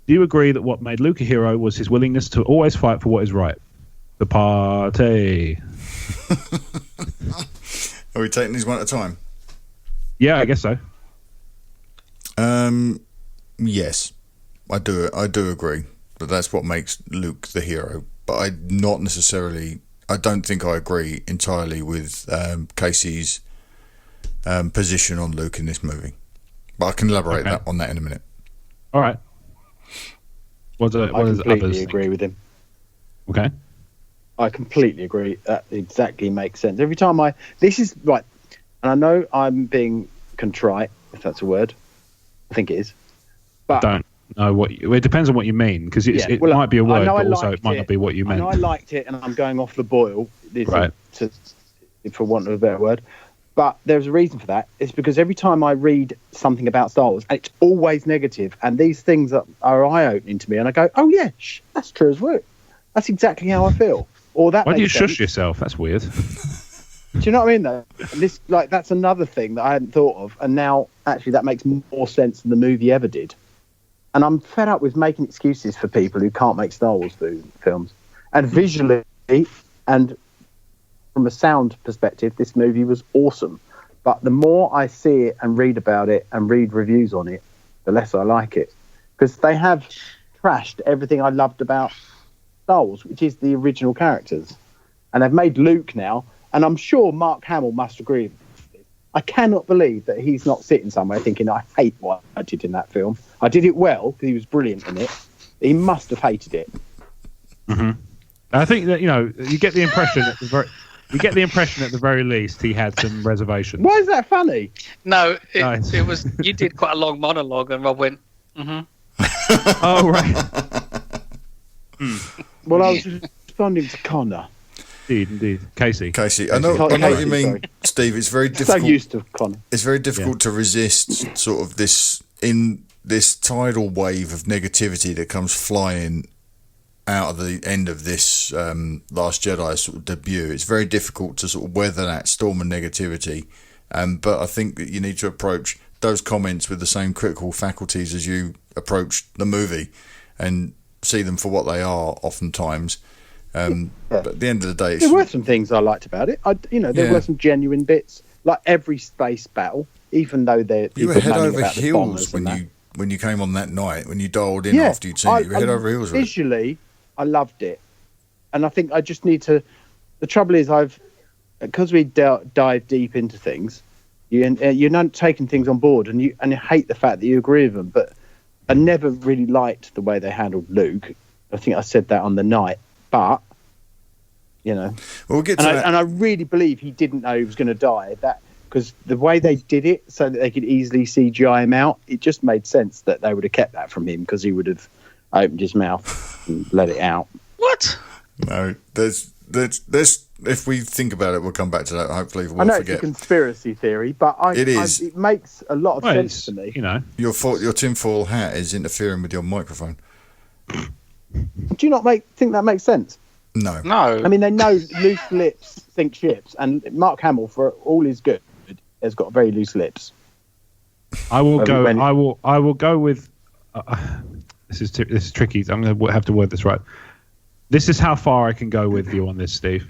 Do you agree that what made Luke a hero was his willingness to always fight for what is right? The party. Are we taking these one at a time? Yeah, I guess so. Yes, I do agree that that's what makes Luke the hero, but I'm not necessarily I don't think I agree entirely with Casey's position on Luke in this movie, but I can elaborate on that in a minute. All right. What I does completely others agree think? with him. Okay. I completely agree. That exactly makes sense. Every time this is right, and I know I'm being contrite, if that's a word. I think it is. But Don't know it depends on what you mean, because it might be a word, but also it might not be what you meant. I liked it, and I'm going off the boil, right? For want of a better word. But there's a reason for that. It's because every time I read something about Star Wars, it's always negative, and these things are eye-opening to me, and I go, "Oh yeah, that's true as well. That's exactly how I feel." Or that. Why do you sense. shush yourself? That's weird. Do you know what I mean, though? That's another thing that I hadn't thought of, and now actually that makes more sense than the movie ever did. And I'm fed up with making excuses for people who can't make Star Wars films. And visually and from a sound perspective, this movie was awesome. But the more I see it and read about it and read reviews on it, the less I like it. Because they have trashed everything I loved about Star Wars, which is the original characters. And they've made Luke now, and I'm sure Mark Hamill must agree with this. I cannot believe that he's not sitting somewhere thinking, I hate what I did in that film. I did it well because he was brilliant in it. He must have hated it. Mm-hmm. I think that you get the impression at the very least he had some reservations. Why is that funny? No, it was. You did quite a long monologue, and Rob went, "Mm-hmm." Oh right. Well, I was responding to Connor. Indeed. Casey, I know what you mean, sorry. Steve. It's very difficult. So used to Connor. It's very difficult to resist sort of this tidal wave of negativity that comes flying out of the end of this Last Jedi sort of debut. It's very difficult to sort of weather that storm of negativity. But I think that you need to approach those comments with the same critical faculties as you approach the movie and see them for what they are oftentimes. But at the end of the day, there were some things I liked about it. There were some genuine bits, like every space battle, even though you were head over heels when you came on that night, when you dialed in after you'd seen it. You were head over heels. Visually, I loved it, and I think I just need to. The trouble is, because we dive deep into things, you're not taking things on board, and you hate the fact that you agree with them. But I never really liked the way they handled Luke. I think I said that on the night. But we'll get to that. And I really believe he didn't know he was going to die. Because the way they did it, so that they could easily CGI him out, it just made sense that they would have kept that from him because he would have opened his mouth and let it out. What? No, there's. If we think about it, we'll come back to that. Hopefully, we'll I know forget. it's a conspiracy theory, but it makes a lot of sense to me. Your tinfoil hat is interfering with your microphone. Do you not think that makes sense? No. I mean, they know loose lips sink ships, and Mark Hamill, for all his good, has got very loose lips. I will go. I will go with. This is tricky. I'm going to have to word this right. This is how far I can go with you on this, Steve.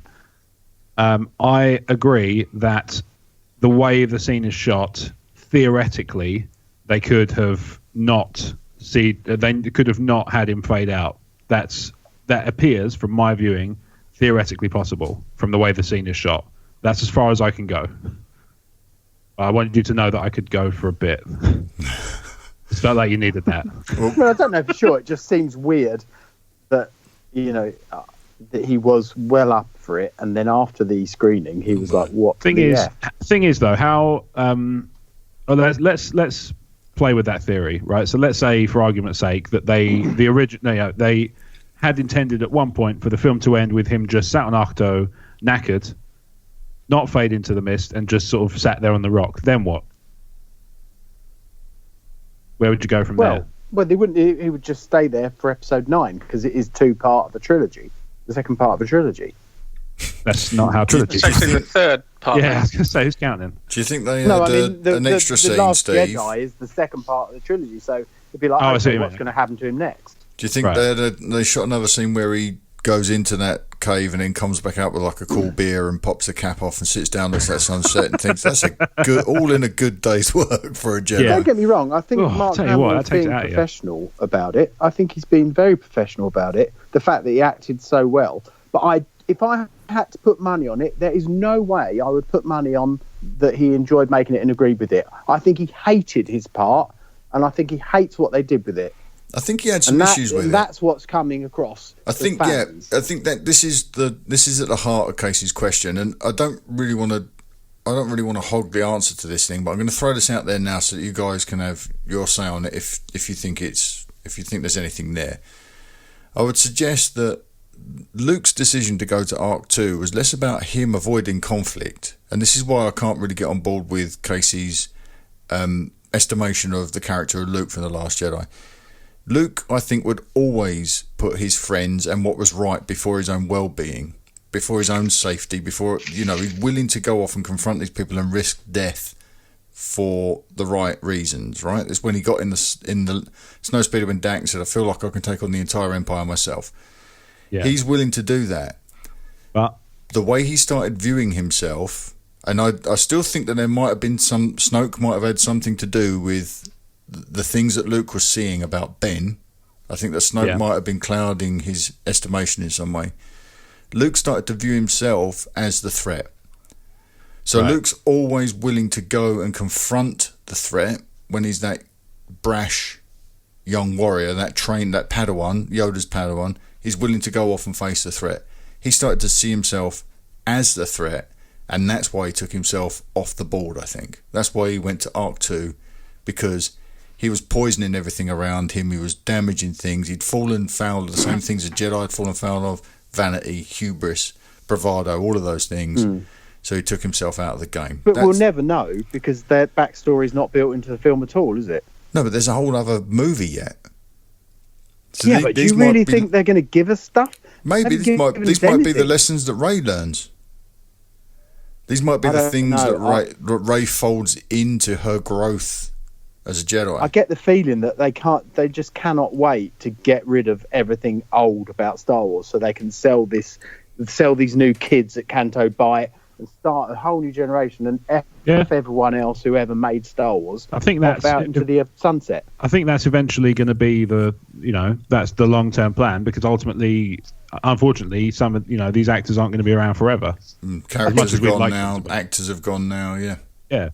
I agree that the way the scene is shot, theoretically, they could have not had him fade out. That appears, from my viewing, theoretically possible from the way the scene is shot. That's as far as I can go. I wanted you to know that I could go for a bit. It felt like you needed that. Well, I don't know for sure. It just seems weird that that he was well up for it, and then after the screening, he was like, "What?" Thing is, though, how let's play with that theory, right? So let's say, for argument's sake, that they had intended at one point for the film to end with him just sat on Ahch-To, knackered, not fade into the mist, and just sort of sat there on the rock. Then what? Where would you go from there? Well, they wouldn't. He would just stay there for episode 9 because it is part of the trilogy, the second part of the trilogy. That's not how trilogy. It's actually the third part. Yeah, I was going to say, who's counting? Do you think they had an extra scene, the Last Steve? Jedi is the second part of the trilogy, so it'd be like, what's going to happen to him next? Do you think they shot another scene where he goes into that cave and then comes back out with like a cool beer and pops the cap off and sits down, looks at that sunset and thinks that's all in a good day's work for a Jedi? Yeah. Don't get me wrong. I think Mark Hamill is being professional about it. I think he's been very professional about it. The fact that he acted so well, but if I had to put money on it, there is no way I would put money on that he enjoyed making it and agreed with it. I think he hated his part, and I think he hates what they did with it. I think he had some issues with it. That's what's coming across. I think I think that this is at the heart of Casey's question, and I don't really want to hog the answer to this thing, but I'm going to throw this out there now so that you guys can have your say on it if you think there's anything there. I would suggest that Luke's decision to go to Arc 2 was less about him avoiding conflict, and this is why I can't really get on board with Casey's estimation of the character of Luke from The Last Jedi. Luke, I think, would always put his friends and what was right before his own well-being, before his own safety, before, he's willing to go off and confront these people and risk death for the right reasons, right? It's when he got in the Snowspeeder when Dak said, I feel like I can take on the entire Empire myself. Yeah. He's willing to do that. But the way he started viewing himself, and I still think that there might have been Snoke might have had something to do with the things that Luke was seeing about Ben. I think that Snoke might have been clouding his estimation in some way. Luke started to view himself as the threat. So Luke's always willing to go and confront the threat when he's that brash young warrior, that Padawan, Yoda's Padawan. He's willing to go off and face the threat. He started to see himself as the threat, and that's why he took himself off the board, I think. That's why he went to Arc 2, because he was poisoning everything around him. He was damaging things. He'd fallen foul of the same things a Jedi had fallen foul of: vanity, hubris, bravado, all of those things. So he took himself out of the game. But we'll never know, because their backstory is not built into the film at all, is it? No, but there's a whole other movie yet. So but do you really think they're going to give us stuff? Maybe these might be the lessons that Rey learns. These might be the things that Rey folds into her growth as a Jedi. I get the feeling that they just cannot wait to get rid of everything old about Star Wars, so they can sell these new kids at Canto Bight and start a whole new generation and F everyone else who ever made Star Wars. I think that's out into the sunset. I think that's eventually going to be that's the long-term plan, because ultimately, unfortunately, some of these actors aren't going to be around forever. Characters have gone now, actors have gone now. Yeah.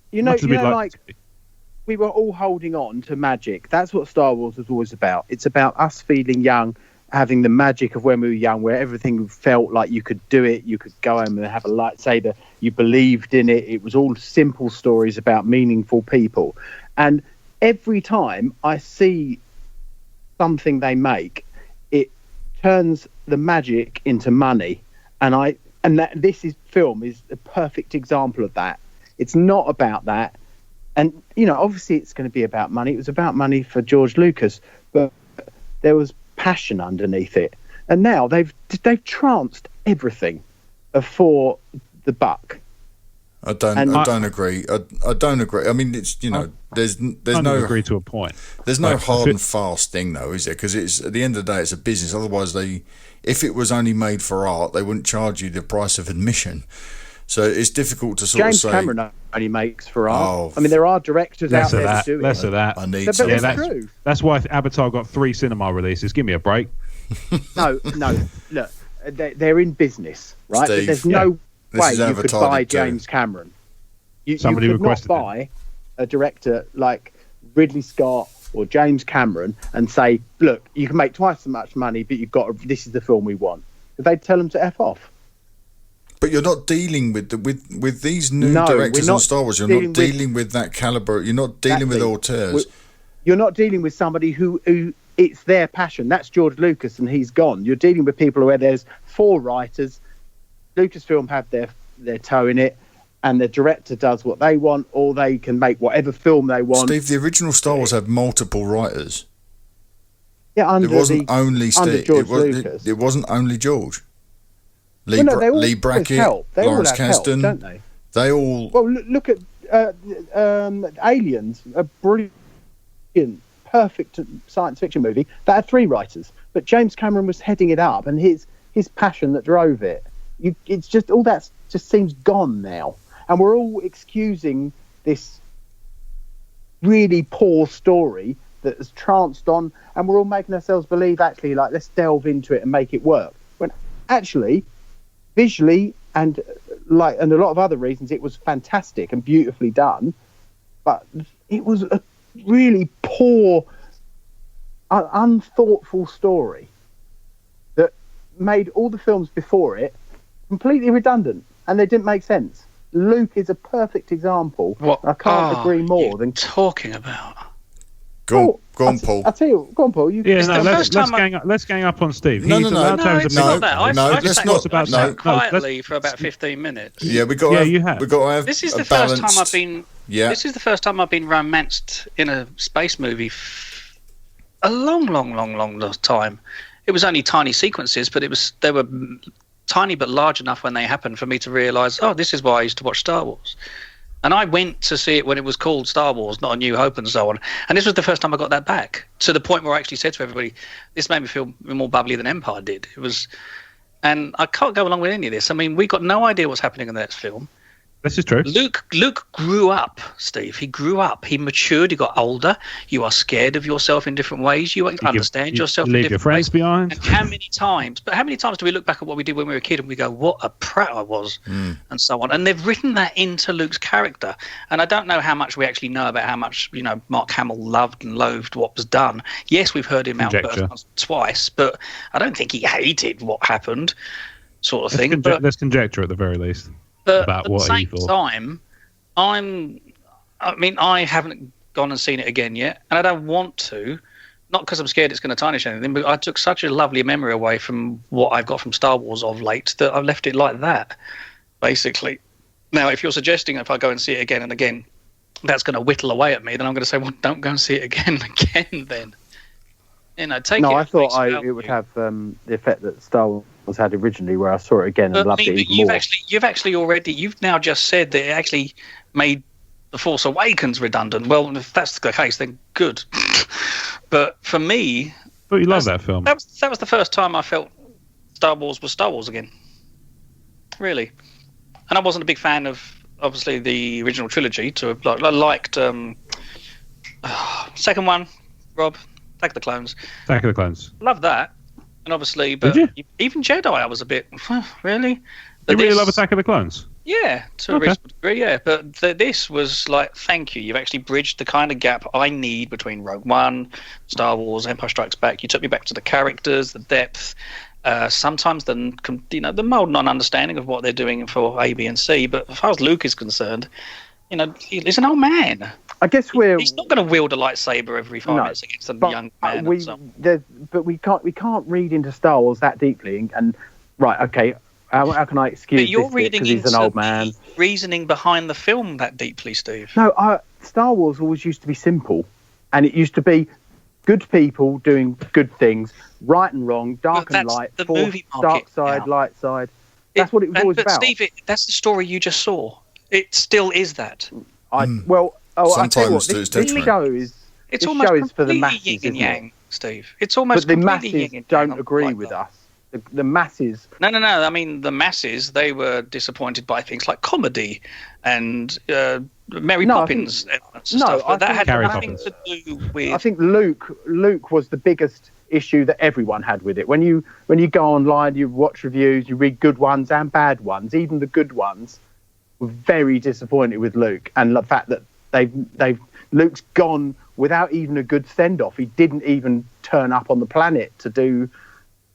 We were all holding on to magic. That's what Star Wars was always about. It's about us feeling young, having the magic of when we were young, where everything felt like you could do it. You could go home and have a lightsaber. You believed in it. It was all simple stories about meaningful people. And every time I see something they make, it turns the magic into money. This film is a perfect example of that. It's not about that. And, obviously it's going to be about money. It was about money for George Lucas, but there was passion underneath it. And now they've tranced everything for the buck. I don't agree. I don't agree. I mean, it's there's no agree to a point. There's no hard and fast thing though, is there? Because it's at the end of the day, it's a business. Otherwise, if it was only made for art, they wouldn't charge you the price of admission. So it's difficult to James Cameron only makes for art. I mean, there are directors out there that do it. Less of that. I need some. True. That's why Avatar got 3 cinema releases. Give me a break. No. Look, they're in business, right? Steve, there's no way you could buy James Cameron. You could not buy a director like Ridley Scott or James Cameron and say, look, you can make twice as much money, but this is the film we want. They'd tell them to F off. But you're not dealing with these new directors on Star Wars. You're not dealing with that caliber. You're not dealing with auteurs. You're not dealing with somebody who it's their passion. That's George Lucas, and he's gone. You're dealing with people where there's 4 writers. Lucasfilm have their toe in it, and the director does what they want, or they can make whatever film they want. Steve, the original Star Wars had multiple writers. Yeah, it wasn't only Steve. It wasn't only George. Lee Brackett, Lawrence Kasdan, don't they? They all. Well, look at Aliens, a brilliant, perfect science fiction movie that had 3 writers, but James Cameron was heading it up, and his passion that drove it. It's just all that just seems gone now, and we're all excusing this really poor story that has tranced on, and we're all making ourselves believe actually, like, let's delve into it and make it work. When actually, visually and a lot of other reasons, it was fantastic and beautifully done. But it was a really poor, unthoughtful story that made all the films before it completely redundant, and they didn't make sense. Luke is a perfect example. What I can't agree more than talking about. Go on, Paul. I'll tell you. Go on, Paul. Let's gang up on Steve. No, He's allowed to have his it's not that. opinion. I sat quietly for about 15 minutes. Yeah, we got to have. This is the balanced... first time I've been. Yeah. This is the first time I've been romanced in a space movie. A long time. It was only tiny sequences, but they were tiny but large enough when they happened for me to realise, oh, this is why I used to watch Star Wars. And I went to see it when it was called Star Wars, not A New Hope and so on. And this was the first time I got that back, to the point where I actually said to everybody, this made me feel more bubbly than Empire did. It was, and I can't go along with any of this. I mean, we got no idea what's happening in the next film. This is true. Luke grew up, Steve. He grew up. He matured. He got older. You are scared of yourself in different ways. You understand yourself in different ways. Leave your friends behind. And how many times do we look back at what we did when we were a kid and we go, what a prat I was, and so on. And they've written that into Luke's character. And I don't know how much we actually know about how much, Mark Hamill loved and loathed what was done. Yes, we've heard him outburst once or twice, but I don't think he hated what happened, sort of thing. Let's conjecture at the very least. But about at what the same he thought. time, I haven't gone and seen it again yet, and I don't want to, not because I'm scared it's going to tarnish anything, but I took such a lovely memory away from what I've got from Star Wars of late that I've left it like that, basically. Now, if you're suggesting if I go and see it again and again, that's going to whittle away at me, then I'm going to say, well, don't go and see it again then. Take it. No, I thought it would have the effect that Star Wars had originally, where I saw it again and loved it even more. You've now just said that it actually made The Force Awakens redundant. Well, if that's the case, then good. But for me, but you love that film. That was the first time I felt Star Wars was Star Wars again. Really, and I wasn't a big fan of obviously the original trilogy. I liked second one, Rob. Attack of the Clones. Love that. And obviously, but even Jedi, I was a bit, really? You really love Attack of the Clones? Yeah, to a reasonable degree, yeah. But this was like, thank you. You've actually bridged the kind of gap I need between Rogue One, Star Wars, Empire Strikes Back. You took me back to the characters, the depth, sometimes the mold and understanding of what they're doing for A, B, and C. But as far as Luke is concerned, he's an old man. I guess he's not going to wield a lightsaber every 5 minutes against a young man. But we can't read into Star Wars that deeply. And right, okay, how can I excuse but you're this reading because he's an old man? Reasoning behind the film that deeply, Steve. No, Star Wars always used to be simple, and it used to be good people doing good things, right and wrong, dark and light, force, dark side, light side. That's what it was always about. Steve, that's the story you just saw. It still is that. Sometimes this show is for the masses, yin and yang, Steve. It's almost. But the masses don't agree with us. The masses. No. I mean, the masses, they were disappointed by things like comedy and Mary Poppins and stuff. But that had nothing to do with. I think Luke was the biggest issue that everyone had with it. When you go online, you watch reviews, you read good ones and bad ones. Even the good ones were very disappointed with Luke, and the fact that Luke's gone without even a good send-off. He didn't even turn up on the planet to do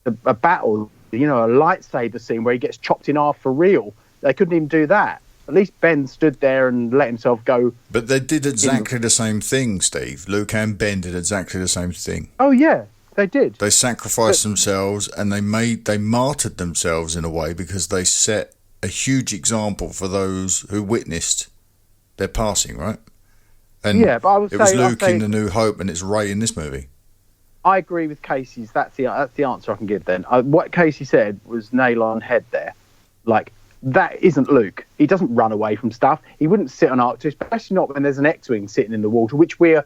a battle, a lightsaber scene where he gets chopped in half for real. They couldn't even do that. At least Ben stood there and let himself go. But they did exactly the same thing, Steve. Luke and Ben did exactly the same thing. Oh, yeah, they did. They sacrificed themselves, and they martyred themselves in a way because they set a huge example for those who witnessed their passing, right? And but I would it was Luke in The New Hope, and it's Rey in this movie. I agree with Casey's. That's the answer I can give then. What Casey said was nail on head there. Like, that isn't Luke. He doesn't run away from stuff. He wouldn't sit on Arc 2, especially not when there's an X-Wing sitting in the water, which we're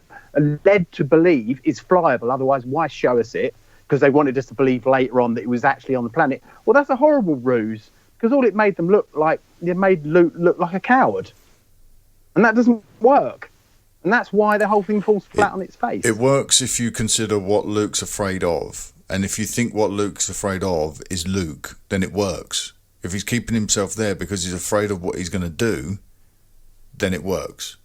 led to believe is flyable. Otherwise, why show us it? Because they wanted us to believe later on that it was actually on the planet. Well, that's a horrible ruse, because all it made them look like, it made Luke look like a coward. And that doesn't work. And that's why the whole thing falls flat on its face. It works if you consider what Luke's afraid of. And if you think what Luke's afraid of is Luke, then it works. If he's keeping himself there because he's afraid of what he's going to do, then it works.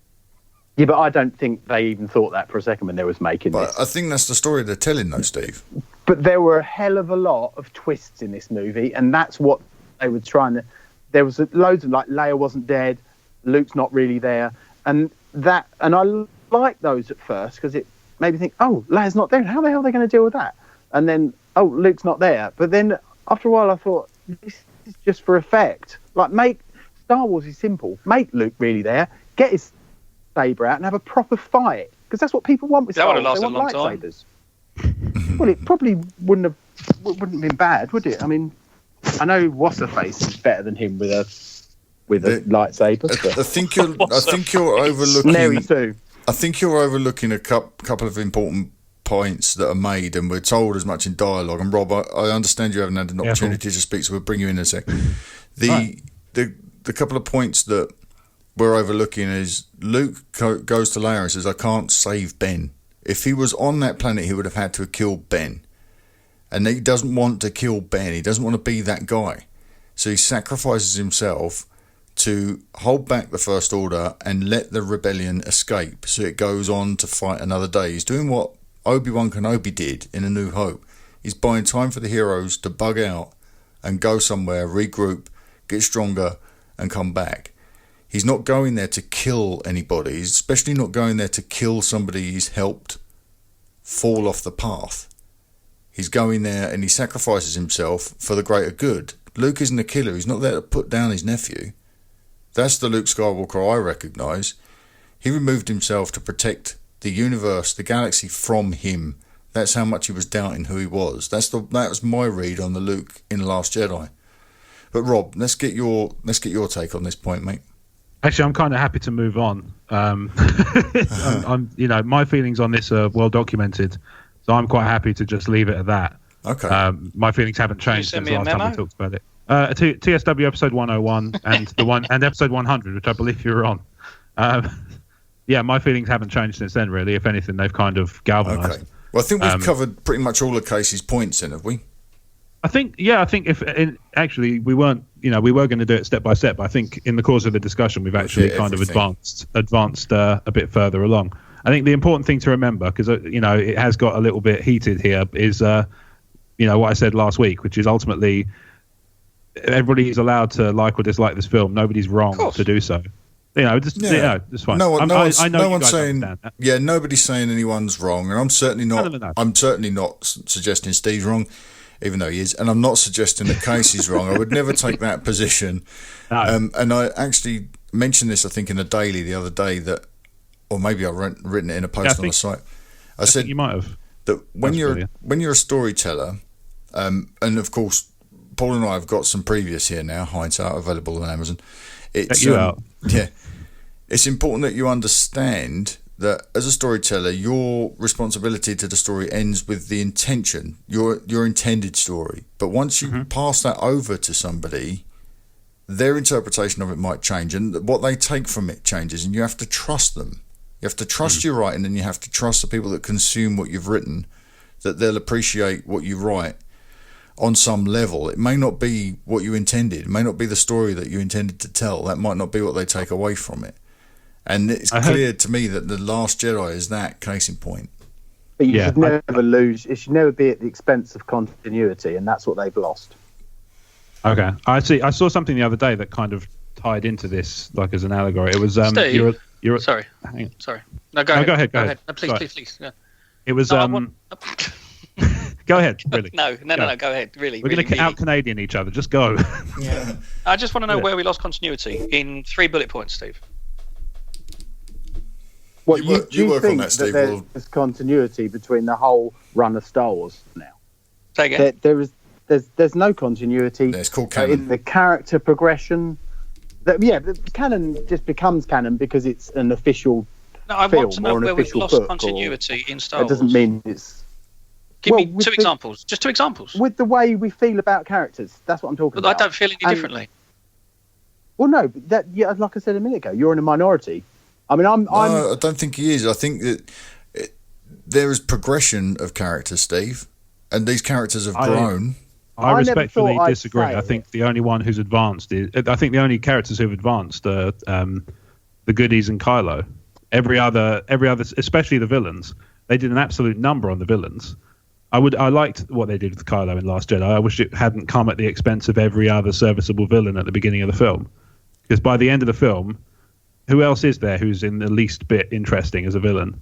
Yeah, but I don't think they even thought that for a second when they was making this. But I think that's the story they're telling, though, Steve. But there were a hell of a lot of twists in this movie, and that's what they were trying to... There was loads of, like, Leia wasn't dead, Luke's not really there, and I liked those at first, because it made me think, oh, Leia's not there, how the hell are they going to deal with that? And then, oh, Luke's not there. But then, after a while, I thought, this is just for effect. Like, Star Wars is simple. Make Luke really there, get his saber out and have a proper fight, because that's what people want with Star Wars. They want lightsabers. Well, it probably wouldn't have been bad, would it? I mean, I know What's Her Face is better than him with a lightsaber. I think you're overlooking. Mary too. I think you're overlooking a couple of important points that are made, and we're told as much in dialogue. And Rob, I understand you haven't had an opportunity to speak, so we'll bring you in a sec. The couple of points that we're overlooking is Luke goes to Leia and says, I can't save Ben. If he was on that planet, he would have had to have killed Ben. And he doesn't want to kill Ben. He doesn't want to be that guy. So he sacrifices himself to hold back the First Order and let the rebellion escape. So it goes on to fight another day. He's doing what Obi-Wan Kenobi did in A New Hope. He's buying time for the heroes to bug out and go somewhere, regroup, get stronger, and come back. He's not going there to kill anybody. He's especially not going there to kill somebody he's helped fall off the path. He's going there and he sacrifices himself for the greater good. Luke isn't a killer. He's not there to put down his nephew. That's the Luke Skywalker I recognise. He removed himself to protect the universe, the galaxy from him. That's how much he was doubting who he was. That was my read on the Luke in The Last Jedi. But Rob, let's get your take on this point, mate. Actually, I'm kind of happy to move on. My feelings on this are well documented, so I'm quite happy to just leave it at that. Okay. My feelings haven't changed since the last time we talked about it. TSW episode 101 and episode 100, which I believe you were on. My feelings haven't changed since then. Really, if anything, they've kind of galvanised. Okay. Well, I think we've covered pretty much all of Casey's points, then, have we? I think actually we weren't, we were going to do it step by step. But I think in the course of the discussion, we've actually kind of advanced a bit further along. I think the important thing to remember, because it has got a little bit heated here, is what I said last week, which is ultimately everybody is allowed to like or dislike this film. Nobody's wrong to do so. It's fine. No one's saying. Nobody's saying anyone's wrong, and I'm certainly not. No. I'm certainly not suggesting Steve's wrong, even though he is, and I'm not suggesting that Casey's wrong. I would never take that position. No. And I actually mentioned this, I think, in a daily the other day or maybe I've written it in a post on the site. I said you might have that when you're a storyteller, and of course, Paul and I have got some previous here now, hindsight available on Amazon. Check you out. Yeah, it's important that you understand that as a storyteller, your responsibility to the story ends with the intention, your intended story. But once you pass that over to somebody, their interpretation of it might change, and what they take from it changes, and you have to trust them. You have to trust your writing, and you have to trust the people that consume what you've written, that they'll appreciate what you write on some level. It may not be what you intended. It may not be the story that you intended to tell. That might not be what they take away from it. And it's clear to me that The Last Jedi is that case in point. But you should never lose. It should never be at the expense of continuity, and that's what they've lost. Okay, I see. I saw something the other day that kind of tied into this, like as an allegory. It was Steve, sorry. No, go ahead. Go ahead. No, please. Yeah. It was Go ahead. Really. No. Go ahead. Really. We're going to out Canadian each other. Just go. Yeah. I just want to know where we lost continuity in 3 bullet points, Steve. What you work think on that, Steve? There's continuity between the whole run of Star Wars now. Say again. There's no continuity. It's called canon. In the character progression. The canon just becomes canon because it's an official I film want to know or an where we've official lost book. Continuity in Star Wars. It doesn't mean it's. Give me 2 examples. Just 2 examples. With the way we feel about characters, that's what I'm talking about. I don't feel any differently. Well, no, like I said a minute ago, you're in a minority. I mean, I don't think he is. I think that there is progression of characters, Steve, and these characters have grown. I never respectfully thought I'd disagree. say I think the only one who's advanced I think the only characters who've advanced are the goodies and Kylo. Every other, especially the villains, they did an absolute number on the villains. I liked what they did with Kylo in Last Jedi. I wish it hadn't come at the expense of every other serviceable villain at the beginning of the film. Because by the end of the film, who else is there who's in the least bit interesting as a villain?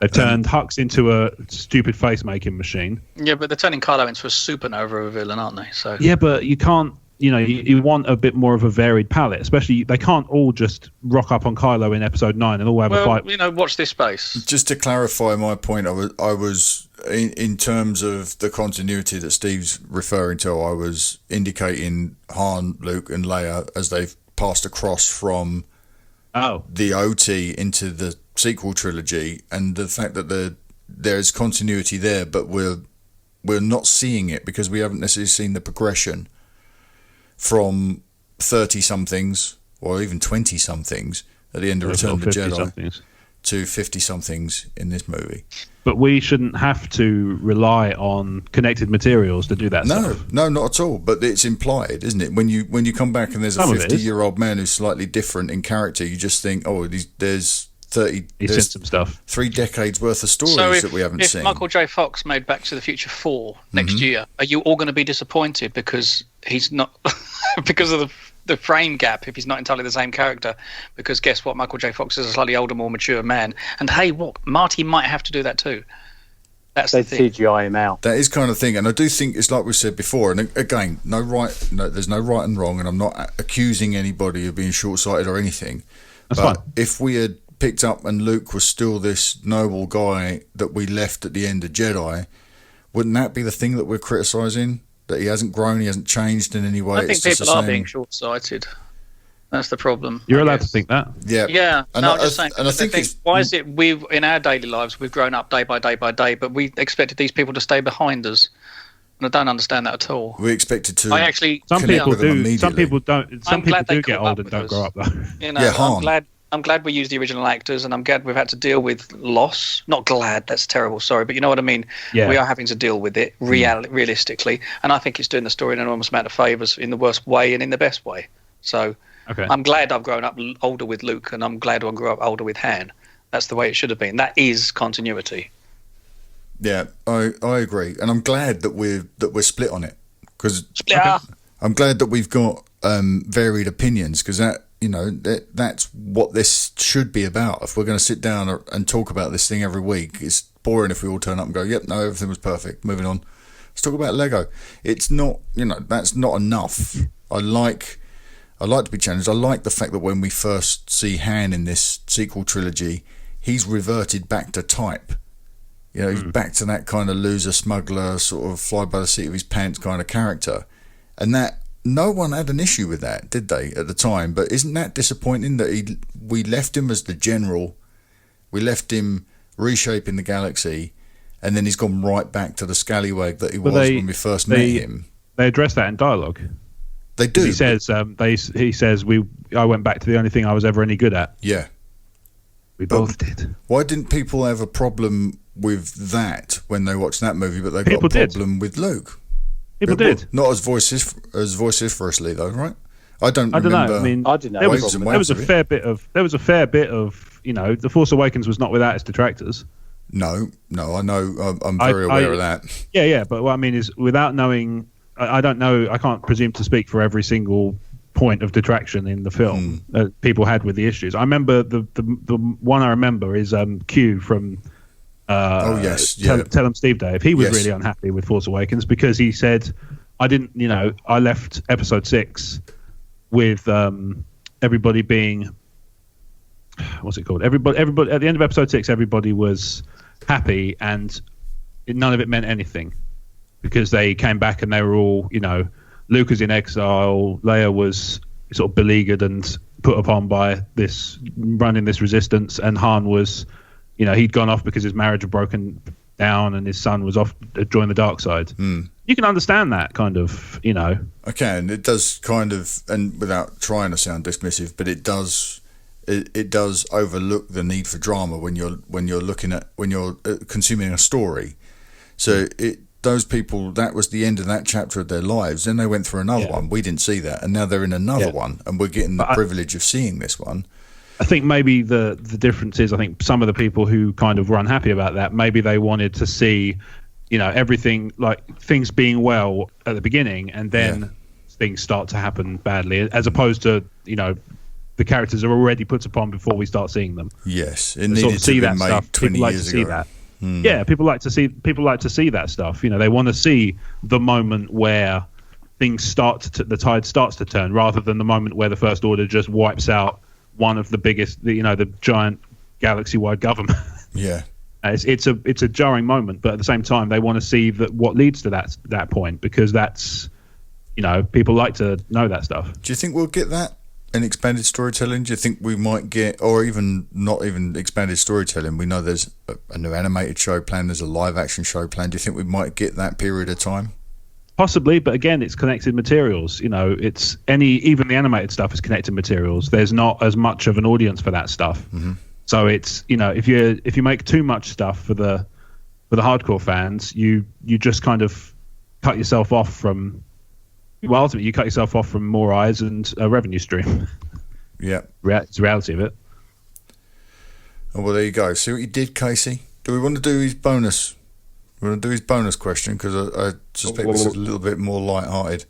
They've turned Hux into a stupid face-making machine. Yeah, but they're turning Kylo into a supernova of a villain, aren't they? So yeah, but you can't. You want a bit more of a varied palette. Especially, they can't all just rock up on Kylo in Episode 9 and all have a fight. Watch this space. Just to clarify my point, I was in terms of the continuity that Steve's referring to. I was indicating Han, Luke, and Leia as they've passed across from the OT into the sequel trilogy, and the fact that there's continuity there, but we're not seeing it because we haven't necessarily seen the progression from 30-somethings or even 20-somethings at the end of Return of the Jedi to 50-somethings in this movie. But we shouldn't have to rely on connected materials to do that stuff. No, not at all. But it's implied, isn't it? When you come back and there's a 50-year-old man who's slightly different in character, you just think, there's 30... He's said some stuff. 3 decades worth of stories that we haven't seen. If Michael J. Fox made Back to the Future 4 next year, are you all going to be disappointed because he's not... because of the frame gap, if he's not entirely the same character? Because guess what? Michael J. Fox is a slightly older, more mature man. And hey, what? Marty might have to do that too. That's the thing. CGI him out. That is kind of thing. And I do think it's like we said before. And again, there's no right and wrong. And I'm not accusing anybody of being short-sighted or anything. That's fine. If we had picked up and Luke was still this noble guy that we left at the end of Jedi, wouldn't that be the thing that we're criticising? That he hasn't grown, he hasn't changed in any way. I think people are being short-sighted. That's the problem. You're allowed to think that. Yeah. Yeah. And I'm just saying. And I think why is it in our daily lives we've grown up day by day by day, but we expected these people to stay behind us? And I don't understand that at all. We expected to. Some people do. Some people don't. Some people do get old and don't grow up though. I'm glad we used the original actors, and I'm glad we've had to deal with loss. Not glad, that's terrible, sorry, but you know what I mean? Yeah. We are having to deal with it realistically, and I think it's doing the story an enormous amount of favours in the worst way and in the best way. So I'm glad I've grown up older with Luke, and I'm glad I grew up older with Han. That's the way it should have been. That is continuity. Yeah, I agree, and I'm glad that we're split on it, because I'm glad that we've got varied opinions, because that's what this should be about. If we're going to sit down and talk about this thing every week, it's boring if we all turn up and go, yep, no, everything was perfect, moving on. Let's talk about Lego. It's not, that's not enough. I like to be challenged. I like the fact that when we first see Han in this sequel trilogy, he's reverted back to type. He's back to that kind of loser, smuggler, sort of fly by the seat of his pants kind of character. And that no one had an issue with that, did they, at the time? But isn't that disappointing that we left him as the general, we left him reshaping the galaxy, and then he's gone right back to the scallywag that he was when we first met him? They address that in dialogue. They do. He says, he says, I went back to the only thing I was ever any good at. Yeah. We both did. Why didn't people have a problem with that when they watched that movie, but they got a problem with Luke? People did. Not as vociferously though, right? I don't know. I mean, I didn't know. There was a fair bit of. The Force Awakens was not without its detractors. No, I know. I'm very aware of that. Yeah. But what I mean is, without knowing, I don't know. I can't presume to speak for every single point of detraction in the film that people had with the issues. I remember the one I remember is Q from. Tell him Steve Dave. He was really unhappy with Force Awakens because he said, I left Episode 6 with everybody being, what's it called? Everybody at the end of Episode 6, everybody was happy, and none of it meant anything because they came back and they were all, Luke was in exile, Leia was sort of beleaguered and put upon by running this resistance, and Han was. He'd gone off because his marriage had broken down and his son was off to join the dark side. You can understand that kind of, I can. It does kind of, and without trying to sound dismissive, but it does overlook the need for drama when you're consuming a story. So it those people, that was the end of that chapter of their lives. Then they went through another one. We didn't see that, and now they're in another one, and we're getting the privilege of seeing this one. I think maybe the difference is, I think some of the people who kind of were unhappy about that, maybe they wanted to see, everything, like things being well at the beginning, and then things start to happen badly, as opposed to, the characters are already put upon before we start seeing them. Yes, it needed to be made 20 years ago. That. Yeah, people like to see that stuff. They want to see the moment where things the tide starts to turn, rather than the moment where the First Order just wipes out one of the biggest, the giant galaxy-wide government. Yeah, it's a jarring moment, but at the same time, they want to see what leads to that point, because that's, people like to know that stuff. Do you think we'll get that in expanded storytelling? Do you think we might get, or even not even expanded storytelling? We know there's a new animated show planned, there's a live-action show planned. Do you think we might get that period of time? Possibly, but again, it's connected materials. Even the animated stuff is connected materials. There's not as much of an audience for that stuff. Mm-hmm. So it's, if you make too much stuff for the hardcore fans, you just kind of cut yourself off from. Well, ultimately, you cut yourself off from more eyes and a revenue stream. Yeah, it's the reality of it. Oh, well, there you go. See what you did, Casey. Do we want to do his bonus? We want to do his bonus question, because I suspect this is a little bit more light-hearted.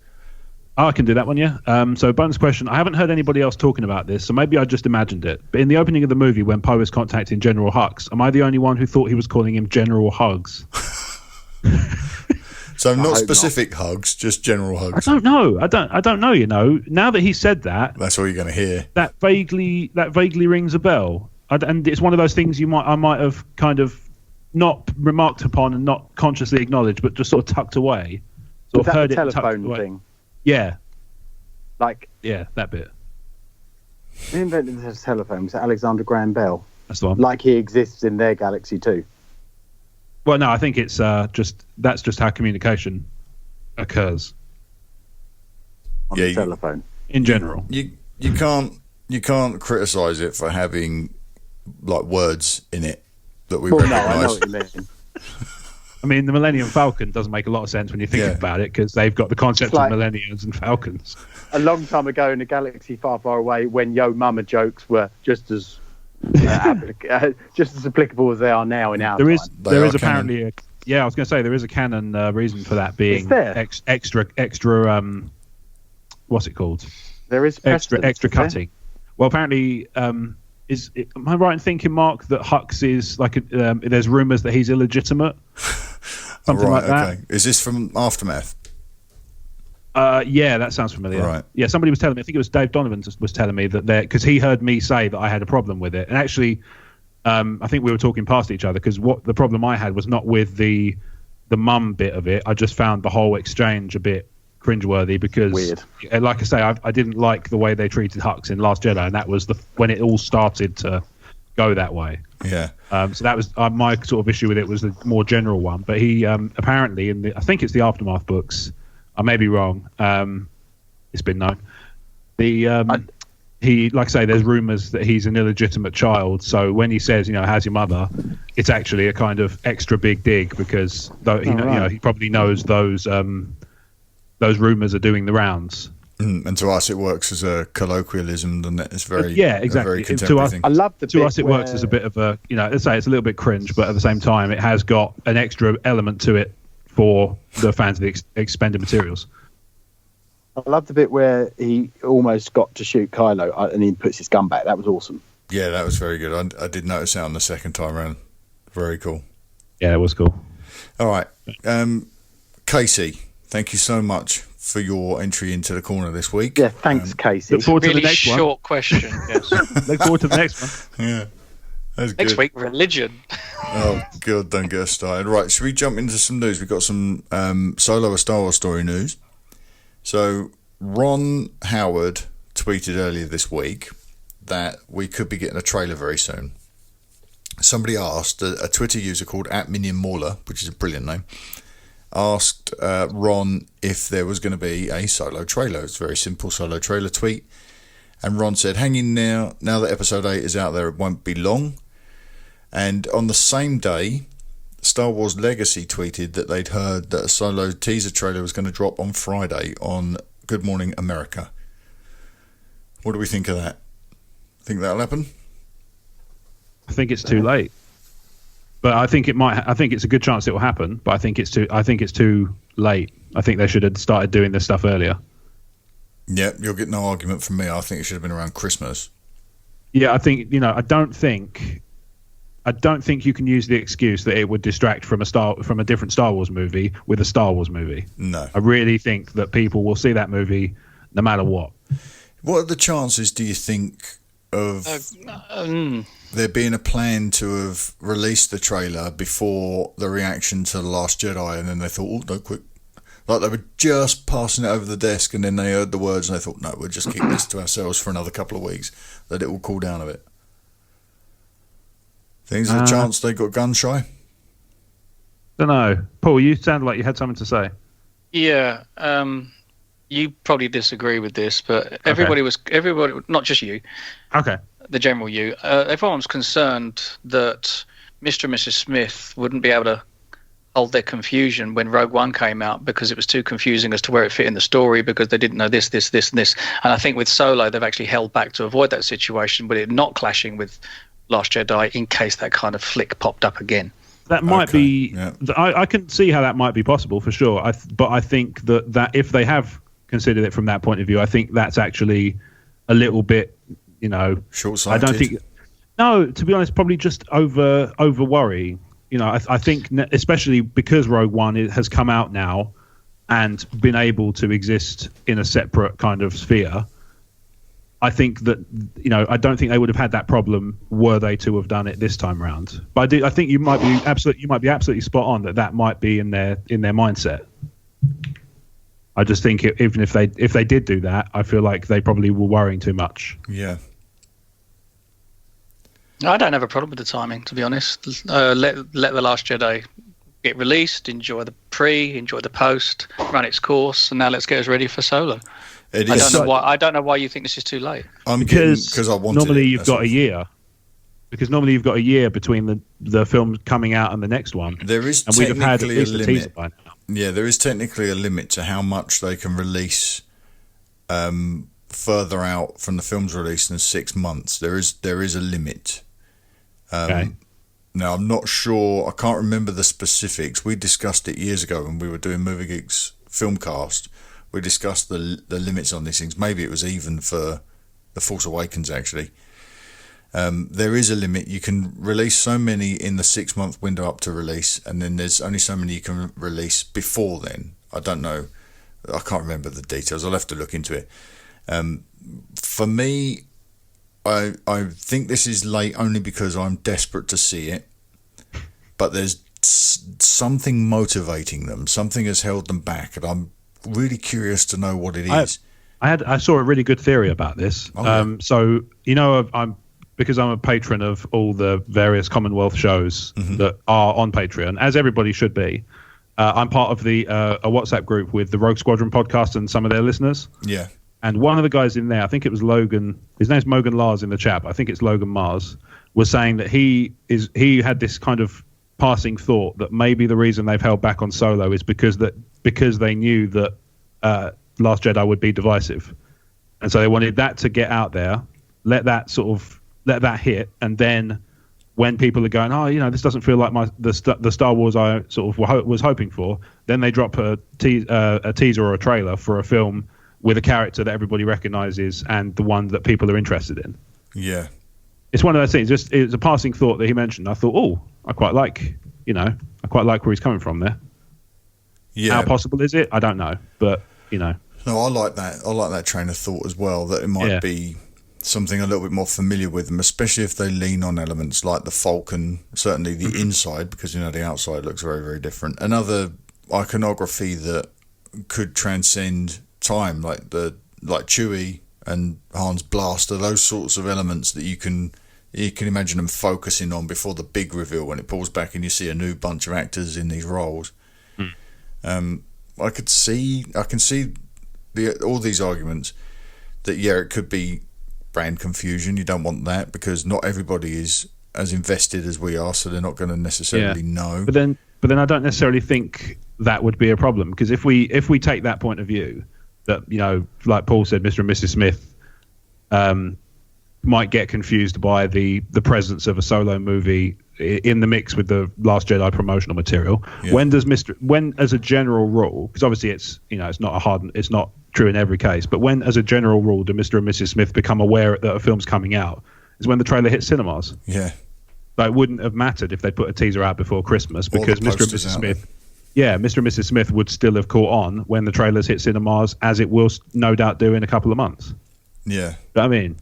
I can do that one, yeah. So bonus question. I haven't heard anybody else talking about this, so maybe I just imagined it. But in the opening of the movie, when Poe is contacting General Hux, am I the only one who thought he was calling him General Hugs? So not specific hugs, just general hugs. I don't know. I don't know. Now that he said that, that's all you're going to hear. That vaguely rings a bell, and it's one of those things I might have kind of not remarked upon and not consciously acknowledged, but just sort of tucked away. Sort of heard it. Telephone thing. Yeah. That bit. Who invented the telephone? Was it Alexander Graham Bell? That's the one. Like he exists in their galaxy too. Well, no, I think it's that's just how communication occurs. On the telephone. In general. You can't criticise it for having like words in it that we recognise. No, I know what you mean. I mean, the Millennium Falcon doesn't make a lot of sense when you think about it, because they've got the concept of millenniums and falcons. A long time ago in a galaxy far, far away, when Yo Mama jokes were just as applicable as they are now in our time. There is apparently I was going to say there is a canon reason for that being extra what's it called? There is extra cutting. Well, apparently, am I right in thinking, Mark, that Hux is like there's rumours that he's illegitimate, something like that? Okay. Is this from Aftermath? Yeah, that sounds familiar. Right. Yeah, somebody was telling me. I think it was Dave Donovan was telling me that because he heard me say that I had a problem with it, and actually, I think we were talking past each other, because what the problem I had was not with the mum bit of it. I just found the whole exchange a bit cringeworthy, because, weird. Like I say, I didn't like the way they treated Hux in Last Jedi, and that was when it all started to go that way. Yeah. So that was my sort of issue with it, was the more general one. But he apparently I think it's the Aftermath books. I may be wrong. It's been known. He, like I say, there's rumours that he's an illegitimate child. So when he says, how's your mother, it's actually a kind of extra big dig, because he probably knows those rumours are doing the rounds. And to us, it works as a colloquialism, and it's very exactly. Very contemporary thing. I love the to us it works as a bit of a let's say it's a little bit cringe, but at the same time it has got an extra element to it for the fans of the expended materials. I love the bit where he almost got to shoot Kylo and he puts his gun back. That was awesome. Yeah, that was very good. I did notice that on the second time around. Very cool. Yeah, it was cool. All right. Casey, thank you so much for your entry into the corner this week. Yeah, thanks, Casey. Look forward to really the next short one. question. Yes. Look forward to the next one. Yeah. That's good. Next week, religion. Oh, God, don't get us started. Right, should we jump into some news? We've got some Solo a Star Wars Story news. So, Ron Howard tweeted earlier this week that we could be getting a trailer very soon. Somebody asked, a Twitter user called @MinionMauler, which is a brilliant name, asked Ron if there was going to be a Solo trailer. It's a very simple Solo trailer tweet. And Ron said, hang in now that episode 8 is out there, it won't be long. And on the same day, Star Wars Legacy tweeted that they'd heard that a Solo teaser trailer was going to drop on Friday on Good Morning America. What do we think of that? Think that'll happen? I think it's too late, but I think it might. I think it's a good chance it will happen, but I think it's too late. I think they should have started doing this stuff earlier. Yeah, you'll get no argument from me. I think it should have been around Christmas. Yeah, I think I don't think you can use the excuse that it would distract from a different Star Wars movie with a Star Wars movie. No, I really think that people will see that movie no matter what. What are the chances, do you think, of there being a plan to have released the trailer before the reaction to The Last Jedi, and then they thought, oh, no, quick. Like they were just passing it over the desk, and then they heard the words, and they thought, no, we'll just keep this to ourselves for another couple of weeks, that it will cool down a bit. Think there's a chance they got gun shy? Don't know. Paul, you sounded like you had something to say. Yeah, you probably disagree with this, but everybody, not just you. Okay. The general you. Everyone was concerned that Mr. and Mrs. Smith wouldn't be able to hold their confusion when Rogue One came out because it was too confusing as to where it fit in the story because they didn't know this, and this. And I think with Solo, they've actually held back to avoid that situation, with it not clashing with Last Jedi in case that kind of flick popped up again. That might be. Yeah. I can see how that might be possible for sure. But I think that if they have considered it from that point of view, I think that's actually a little bit, short-sighted. I don't think. No, to be honest, probably just over worry. I think especially because Rogue One has come out now and been able to exist in a separate kind of sphere. I think that I don't think they would have had that problem were they to have done it this time round. But I think you might be absolutely spot on that might be in their mindset. I just think even if they did do that, I feel like they probably were worrying too much. Yeah. I don't have a problem with the timing, to be honest. Let The Last Jedi get released, enjoy the enjoy the post, run its course, and now let's get us ready for Solo. I don't know why you think this is too late. Because I wanted normally it. You've got a year. Because normally you've got a year between the film coming out and the next one. There is and we'd have had at least a a teaser by now. Yeah, there is technically a limit to how much they can release further out from the film's release than 6 months. There is a limit. Okay. Now, I'm not sure. I can't remember the specifics. We discussed it years ago when we were doing Movie Geeks Filmcast. We discussed the limits on these things. Maybe it was even for The Force Awakens, actually. There is a limit. You can release so many in the 6 month window up to release, and then there's only so many you can release before then. I don't know. I can't remember the details. I'll have to look into it. For me, I think this is late only because I'm desperate to see it. But there's something motivating them. Something has held them back, and I'm really curious to know what it is. I saw a really good theory about this. Oh, yeah. So because I'm a patron of all the various Commonwealth shows that are on Patreon, as everybody should be. I'm part of a WhatsApp group with the Rogue Squadron podcast and some of their listeners. Yeah. And one of the guys in there, I think it was Logan. His name's Mogan Lars in the chat. But I think it's Logan Mars. Was saying that he had this kind of passing thought that maybe the reason they've held back on Solo is because they knew that Last Jedi would be divisive, and so they wanted that to get out there, let that hit, and then when people are going, this doesn't feel like the Star Wars I sort of was hoping for, then they drop a teaser or a trailer for a film with a character that everybody recognizes and the one that people are interested in. Yeah, it's one of those things. Just it's a passing thought that he mentioned. I thought, I quite like where he's coming from there. Yeah. How possible is it? I don't know, but No, I like that. I like that train of thought as well. That it might be something a little bit more familiar with them, especially if they lean on elements like the Falcon, certainly the inside, because the outside looks very, very different. Another iconography that could transcend time, like Chewie and Han's blaster, those sorts of elements that you can imagine them focusing on before the big reveal when it pulls back and you see a new bunch of actors in these roles. I can see all these arguments that it could be brand confusion. You don't want that because not everybody is as invested as we are, so they're not going to necessarily know. But then I don't necessarily think that would be a problem, because if we take that point of view, that, you know, like Paul said, Mr. and Mrs. Smith might get confused by the presence of a Solo movie in the mix with the Last Jedi promotional material. Yeah. When as a general rule, because obviously it's, you know, it's not true in every case, but when as a general rule do Mr. and Mrs. Smith become aware that a film's coming out is when the trailer hits cinemas. Yeah. But it wouldn't have mattered if they put a teaser out before Christmas, because Mr. and Mrs. Smith, Mr. and Mrs. Smith would still have caught on when the trailers hit cinemas, as it will no doubt do in a couple of months. Yeah. I mean,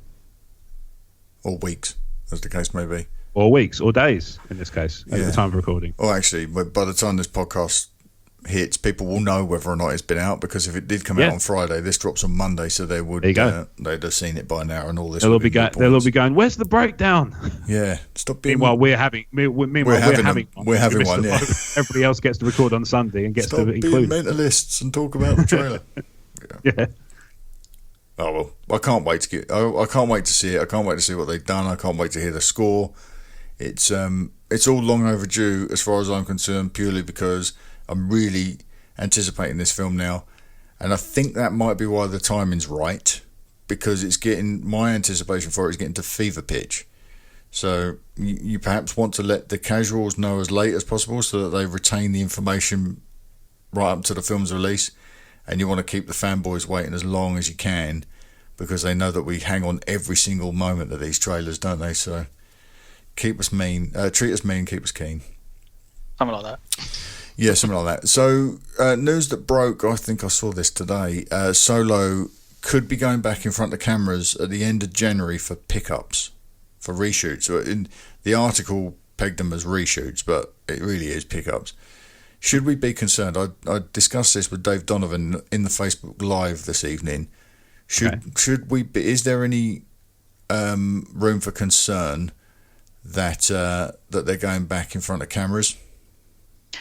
or weeks, as the case may be. Or weeks, or days, in this case, at the time of recording. Or actually, by the time this podcast hits, people will know whether or not it's been out, because if it did come out on Friday, this drops on Monday, so they would they'd have seen it by now, and all this. They'll all be going, "Where's the breakdown?" Yeah, stop being. Meanwhile, we're having one. Yeah, everybody else gets to record on Sunday and gets to include. Being mentalists and talk about the trailer. Yeah. Oh well, I can't wait to see it. I can't wait to see what they've done. I can't wait to hear the score. It's all long overdue as far as I'm concerned, purely because I'm really anticipating this film now, and I think that might be why the timing's right, because my anticipation for it is getting to fever pitch. So you perhaps want to let the casuals know as late as possible, so that they retain the information right up to the film's release, and you want to keep the fanboys waiting as long as you can, because they know that we hang on every single moment of these trailers, don't they? So keep us mean, treat us mean, keep us keen. Something like that. Yeah, something like that. So, news that broke, I think I saw this today, Solo could be going back in front of cameras at the end of January for pickups, for reshoots. So in the article pegged them as reshoots, but it really is pickups. Should we be concerned? I discussed this with Dave Donovan in the Facebook Live this evening. Should we be? Is there any room for concern that they're going back in front of cameras?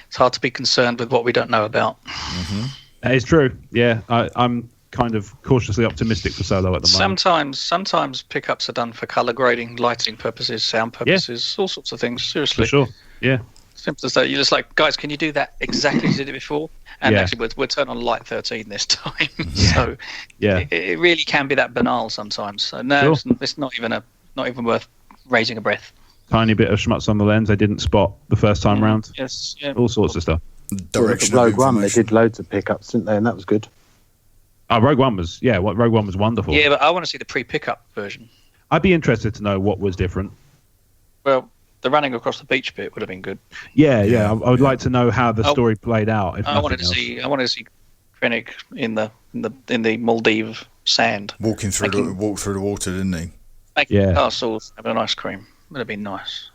It's hard to be concerned with what we don't know about. Mm-hmm. That is true. Yeah, I'm kind of cautiously optimistic for Solo at the moment. Sometimes pickups are done for color grading, lighting purposes, sound purposes, all sorts of things. Seriously, for sure. Yeah. Simple as that. You're just like, guys, can you do that exactly as you did it before? And actually, we'll turn on light 13 this time. So it really can be that banal sometimes. So no, it's not even worth raising a breath. Tiny bit of schmutz on the lens they didn't spot the first time round. Yes, yeah. All sorts of stuff. Direction Rogue One, they did loads of pickups, didn't they? And that was good. Rogue One was wonderful. Yeah, but I want to see the pre-pickup version. I'd be interested to know what was different. Well, the running across the beach bit would have been good. Yeah. I would like to know how the story played out. I wanted to see Krennic in the Maldive sand. Walk through the water, didn't he? Making castles, having an ice cream. Would have been nice.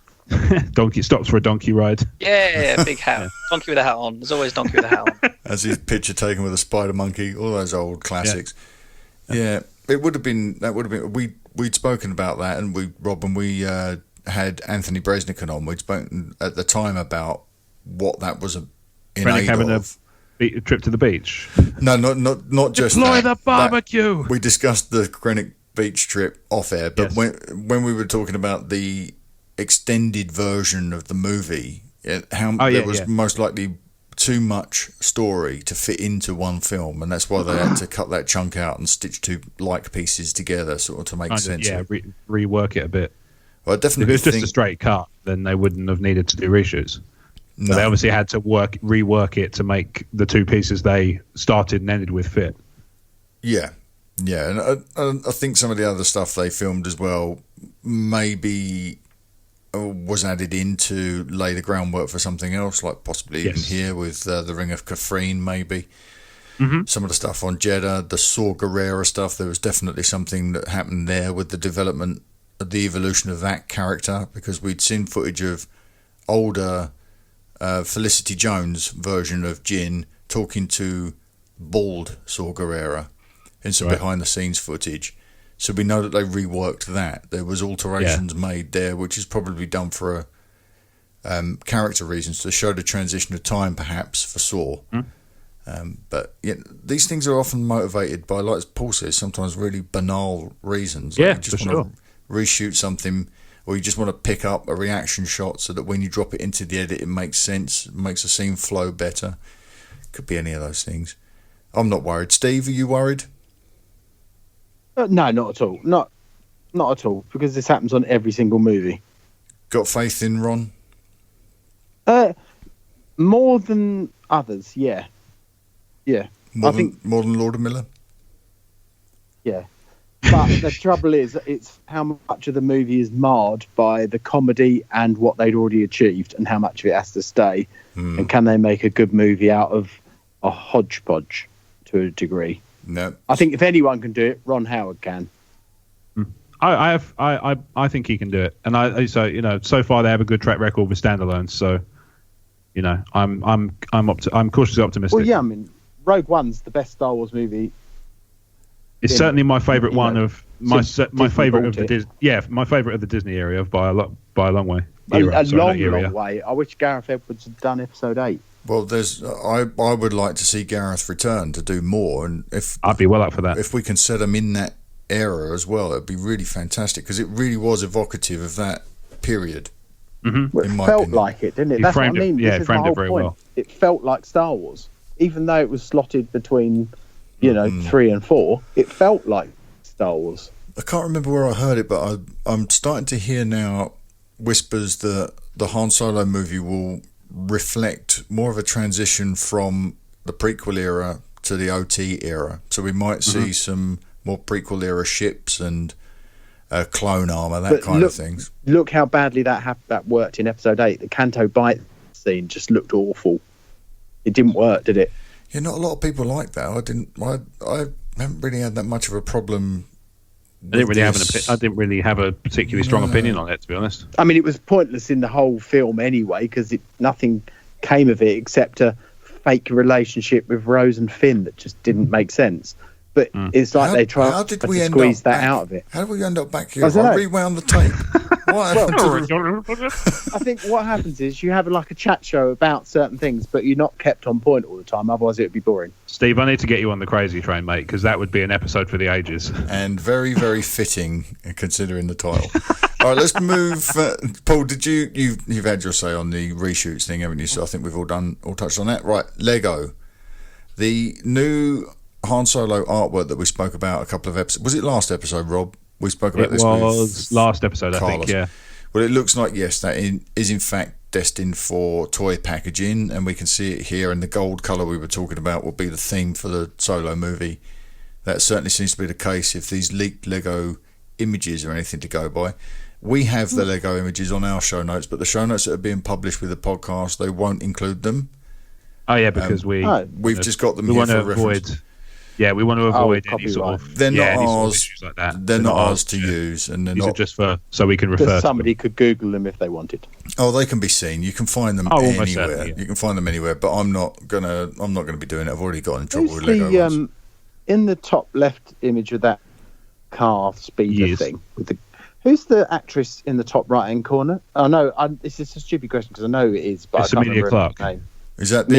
Donkey stops for a donkey ride. Yeah, big hat. Donkey with a hat on. There's always donkey with a hat on. As his picture taken with a spider monkey, all those old classics. Yeah, it would have been. That would have been. We'd spoken about that, and we had Anthony Bresnikan on. We'd spoken at the time about what that was in aid having of. A trip to the beach. No, not just deploy the barbecue. We discussed the Krennic beach trip off air, but when we were talking about the extended version of the movie, there was most likely too much story to fit into one film, and that's why they had to cut that chunk out and stitch two like pieces together, sort of to make sense. Rework it a bit. Well, I definitely if it was just a straight cut, then they wouldn't have needed to do reshoots. No. They obviously had to rework it to make the two pieces they started and ended with fit. Yeah, and I think some of the other stuff they filmed as well maybe was added in to lay the groundwork for something else, like possibly even here with the Ring of Kafrene, maybe. Mm-hmm. Some of the stuff on Jeddah, the Saw Gerrera stuff, there was definitely something that happened there with the development, the evolution of that character, because we'd seen footage of older Felicity Jones version of Jyn talking to bald Saw Gerrera in some behind-the-scenes footage. So we know that they reworked that. There was alterations made there, which is probably done for character reasons, to show the transition of time, perhaps, for Saw. But these things are often motivated by, like Paul says, sometimes really banal reasons. Yeah, like you just want to reshoot something, or you just want to pick up a reaction shot so that when you drop it into the edit, it makes sense, makes the scene flow better. Could be any of those things. I'm not worried. Steve, are you worried? No, not at all. Not at all, because this happens on every single movie. Got faith in Ron? More than others, yeah. More than Lord of Miller? Yeah. But the trouble is, it's how much of the movie is marred by the comedy and what they'd already achieved, and how much of it has to stay. And can they make a good movie out of a hodgepodge to a degree? No. I think if anyone can do it, Ron Howard can. I think he can do it, and so far they have a good track record with standalones. So, I'm cautiously optimistic. Well, yeah, I mean, Rogue One's the best Star Wars movie. It's certainly my favourite one of my favourite of the my favourite of the Disney area by a long way. Long way. I wish Gareth Edwards had done episode 8. Well, I would like to see Gareth return to do more, and if I'd be well up for that. If we can set him in that era as well, it'd be really fantastic, because it really was evocative of that period. Well, it felt like it, didn't it? That's what I mean. It framed it very well. It felt like Star Wars, even though it was slotted between 3 and 4. It felt like Star Wars. I can't remember where I heard it, but I'm starting to hear now whispers that the Han Solo movie will reflect more of a transition from the prequel era to the OT era. So we might see some more prequel era ships and clone armor, kind of things. Look how badly that worked in episode 8. The Canto Bight scene just looked awful. It didn't work, did it? Yeah, not a lot of people like that. I haven't really had that much of a problem. I didn't really have a particularly strong opinion on it, to be honest. I mean, it was pointless in the whole film anyway, because nothing came of it except a fake relationship with Rose and Finn that just didn't make sense. But it's like they tried to squeeze that out of it. How did we end up back here? I rewound the tape. I think what happens is you have like a chat show about certain things, but you're not kept on point all the time. Otherwise, it would be boring. Steve, I need to get you on the crazy train, mate, because that would be an episode for the ages. And very, very fitting, considering the title. All right, let's move. Paul, you've had your say on the reshoots thing, haven't you? So I think we've all touched on that. Right, Lego, the new Han Solo artwork that we spoke about a couple of episodes. Was it last episode, Rob? We spoke about this. It was last episode, Carlos. I think. Yeah. Well, it looks like is in fact destined for toy packaging, and we can see it here. And the gold colour we were talking about will be the theme for the Solo movie. That certainly seems to be the case if these leaked Lego images are anything to go by. We have the Lego images on our show notes, but the show notes that are being published with the podcast, they won't include them. Oh yeah, because we've just got them here for reference. Yeah, we want to avoid any sort of they're not ours. Issues like that. They're not ours to use, and they're These not are just so we can refer. Somebody could Google them if they wanted. Oh, they can be seen. You can find them anywhere. Certainly, yeah. You can find them anywhere. But I'm not gonna be doing it. I've already got in trouble with Lego. In the top left image of that car speeder thing who's the actress in the top right hand corner? Oh no, this is a stupid question because I know it is, but it's I can't Emilia remember Clarke. her name. Is that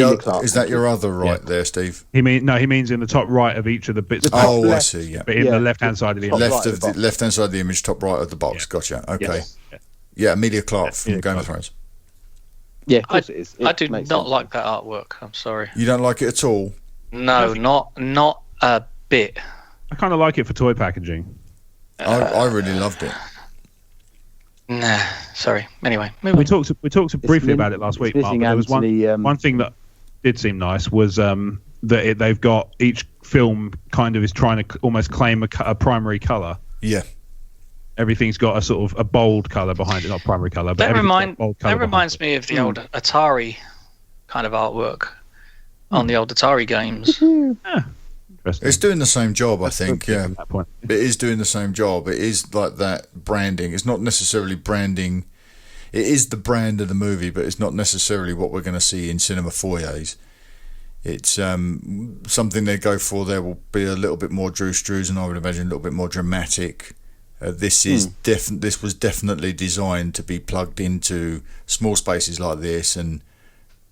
is that your other there, Steve? He means in the top right of each of the bits. I see. Yeah, but in the left-hand side of the image. Left-hand side of the image, top right of the box. Yeah. Gotcha. Okay. Yes. Yeah, Emilia Clarke from Game of Thrones. Yeah, of course it is. I do not like that artwork. I'm sorry. You don't like it at all? No, not a bit. I kind of like it for toy packaging. I really loved it. Nah, sorry. Anyway, we talked briefly about it last week, Mark, but there was one thing that did seem nice was that they've got each film kind of is trying to almost claim a primary colour. Yeah. Everything's got a sort of a bold colour behind it, not primary colour. But that reminds me of the old Atari kind of artwork on the old Atari games. It's doing the same job, I think. Yeah, it is doing the same job. It is like that branding. It's not necessarily branding. It is the brand of the movie, but it's not necessarily what we're going to see in cinema foyers. It's something they go for. There will be a little bit more Drew Struz, and I would imagine a little bit more dramatic. This was definitely designed to be plugged into small spaces like this and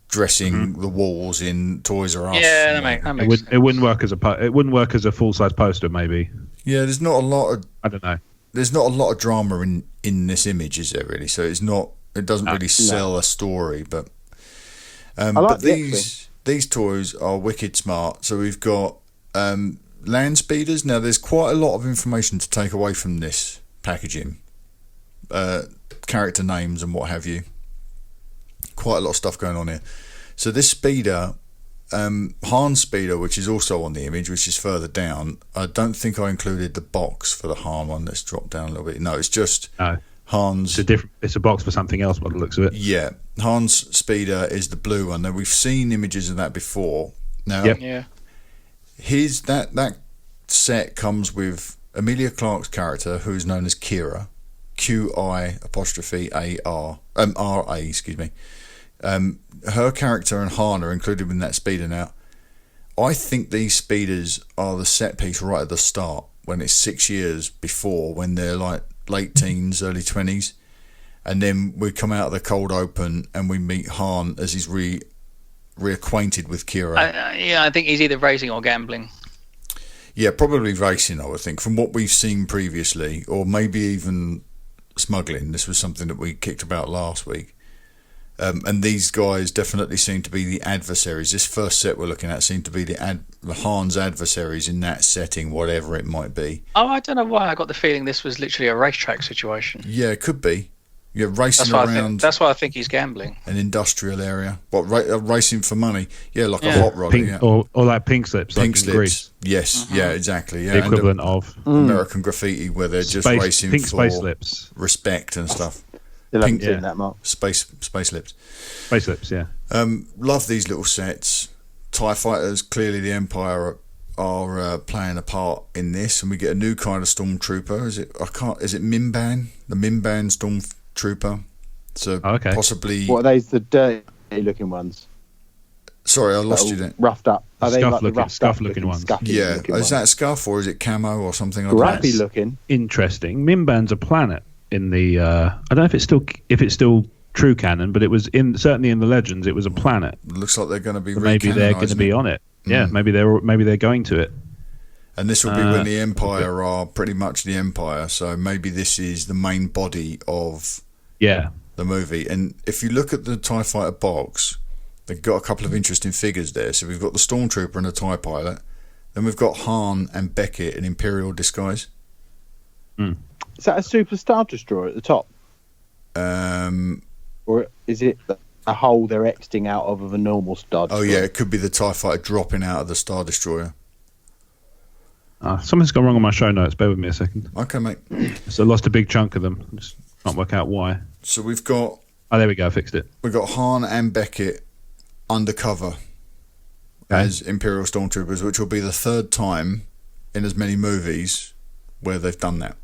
dressing the walls in Toys R Us. Yeah, that makes sense. It wouldn't work as a full size poster, maybe. Yeah, there's not a lot of. I don't know. there's not a lot of drama in this image, is there really? So it doesn't really sell a story, but but these toys are wicked smart. So we've got land speeders. Now there's quite a lot of information to take away from this packaging, character names and what have you. Quite a lot of stuff going on here. So this speeder, Han's speeder, which is also on the image, which is further down. I don't think I included the box for the Han one. Let's drop down a little bit. No, it's just Han's. It's a box for something else by the looks of it. Yeah, Han's speeder is the blue one. Now we've seen images of that before. Now, that set comes with Emilia Clarke's character, who is known as Kira, QI''AR, excuse me. Her character and Han are included in that speeder. Now, I think these speeders are the set piece right at the start, when it's 6 years before, when they're like late teens, early 20s, and then we come out of the cold open and we meet Han as he's reacquainted with Kira. I think he's either racing or gambling. Yeah, probably racing, I would think, from what we've seen previously, or maybe even smuggling. This was something that we kicked about last week. And these guys definitely seem to be the adversaries. This first set we're looking at seem to be the Han's adversaries in that setting, whatever it might be. Oh, I don't know why I got the feeling this was literally a racetrack situation. Yeah, it could be. Yeah, racing around. That's why I think he's gambling. An industrial area. What, racing for money? Yeah, like a hot rod. Or like pink slips. Pink like slips. Greece. Yes, yeah, exactly. Yeah. The equivalent of American graffiti, where they're just racing pink for space slips. Respect and stuff. Still haven't seen that, Mark. Space slips. Space slips, yeah. Love these little sets. TIE fighters, clearly the Empire are playing a part in this, and we get a new kind of stormtrooper. Is it Mimban? The Mimban stormtrooper. So possibly. What are those? The dirty looking ones. Sorry, I lost you then. Roughed up. Are they like the scuff looking ones? Yeah. Is that scuff or is it camo or something like that? Scrappy looking. Interesting. Mimban's a planet in the. I don't know if it's still true canon, but it was certainly in the Legends. It was a planet. It looks like they're going to be. So maybe they're going to be on it. Yeah, maybe they're going to it. And this will be when the Empire are pretty much the Empire. So maybe this is the main body of the movie. And if you look at the TIE Fighter box, they've got a couple of interesting figures there. So we've got the Stormtrooper and the TIE Pilot. Then we've got Han and Beckett in Imperial disguise. Is that a Super Star Destroyer at the top? Or is it a hole they're exiting out of a normal Star Destroyer? Oh, yeah, it could be the TIE Fighter dropping out of the Star Destroyer. Something's gone wrong on my show notes. Bear with me a second. Okay, mate. So I lost a big chunk of them. Just can't work out why. So we've got... Oh, there we go. I fixed it. We've got Han and Beckett undercover as Imperial Stormtroopers, which will be the third time in as many movies where they've done that.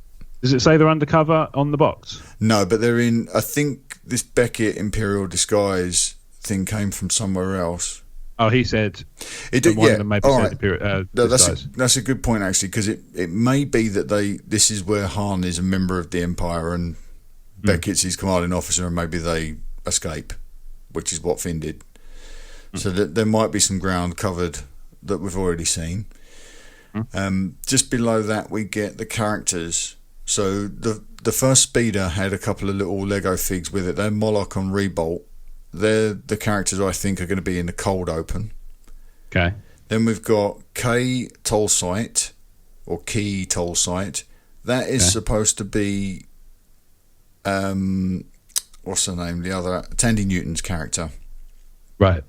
Does it say they're undercover on the box? No, but they're in... I think this Beckett Imperial disguise thing came from somewhere else. Oh, he said... It did, one of them maybe said Imperial that's a good point, actually, because it may be that this is where Han is a member of the Empire and Beckett's his commanding officer, and maybe they escape, which is what Finn did. So there might be some ground covered that we've already seen. Just below that, we get the characters. So the first speeder had a couple of little Lego figs with it. They're Moloch and Rebolt. They're the characters I think are going to be in the cold open. Okay. Then we've got Key Toll Site. That is supposed to be what's her name? The other Tandy Newton's character. Right.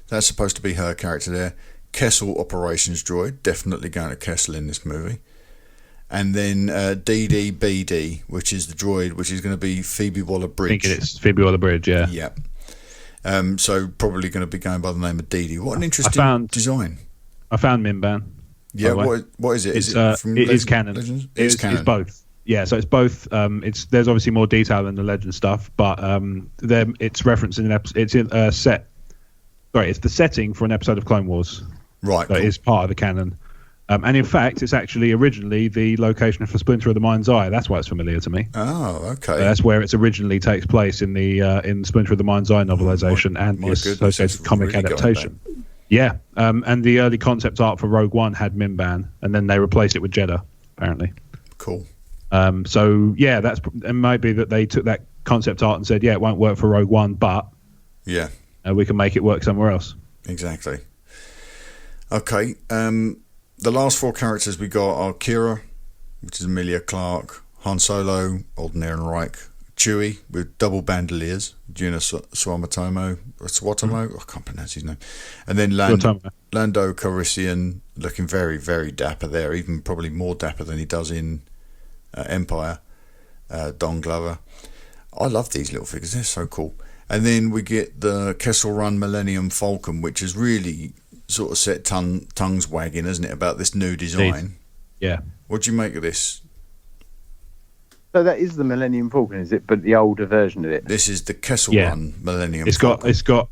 That's supposed to be her character there. Kessel Operations Droid, definitely going to Kessel in this movie. And then DDBD, which is the droid, which is going to be Phoebe Waller-Bridge. I think it's Phoebe Waller-Bridge, yeah. Yeah. So probably going to be going by the name of Dee. What an interesting design. I found Mimban. Yeah, what is it? It is canon. It's canon. It's both. Yeah, so it's both. There's obviously more detail than the Legend stuff, but it's referenced in an episode. It's in a set. Sorry, it's the setting for an episode of Clone Wars. Right. That is part of the canon. And in fact, it's actually originally the location for Splinter of the Mind's Eye. That's why it's familiar to me. Oh, okay. That's where it originally takes place in the in Splinter of the Mind's Eye novelization and the associated comic adaptation. Yeah, and the early concept art for Rogue One had Mimban, and then they replaced it with Jeddah, apparently. Cool. So yeah, it might be that they took that concept art and said, yeah, it won't work for Rogue One, but yeah, we can make it work somewhere else. Exactly. Okay. The last 4 characters we got are Kira, which is Emilia Clarke, Han Solo, Alden Ehrenreich, Chewie with double bandoliers, Juna Swatomo, I can't pronounce his name, and then Lando Calrissian, looking very, very dapper there, even probably more dapper than he does in Empire. Don Glover. I love these little figures; they're so cool. And then we get the Kessel Run Millennium Falcon, which has really sort of set tongues wagging, hasn't it, about this new design? Yeah. What do you make of this? So that is the Millennium Falcon, is it? But the older version of it. This is the Kessel Run Millennium Falcon. It's got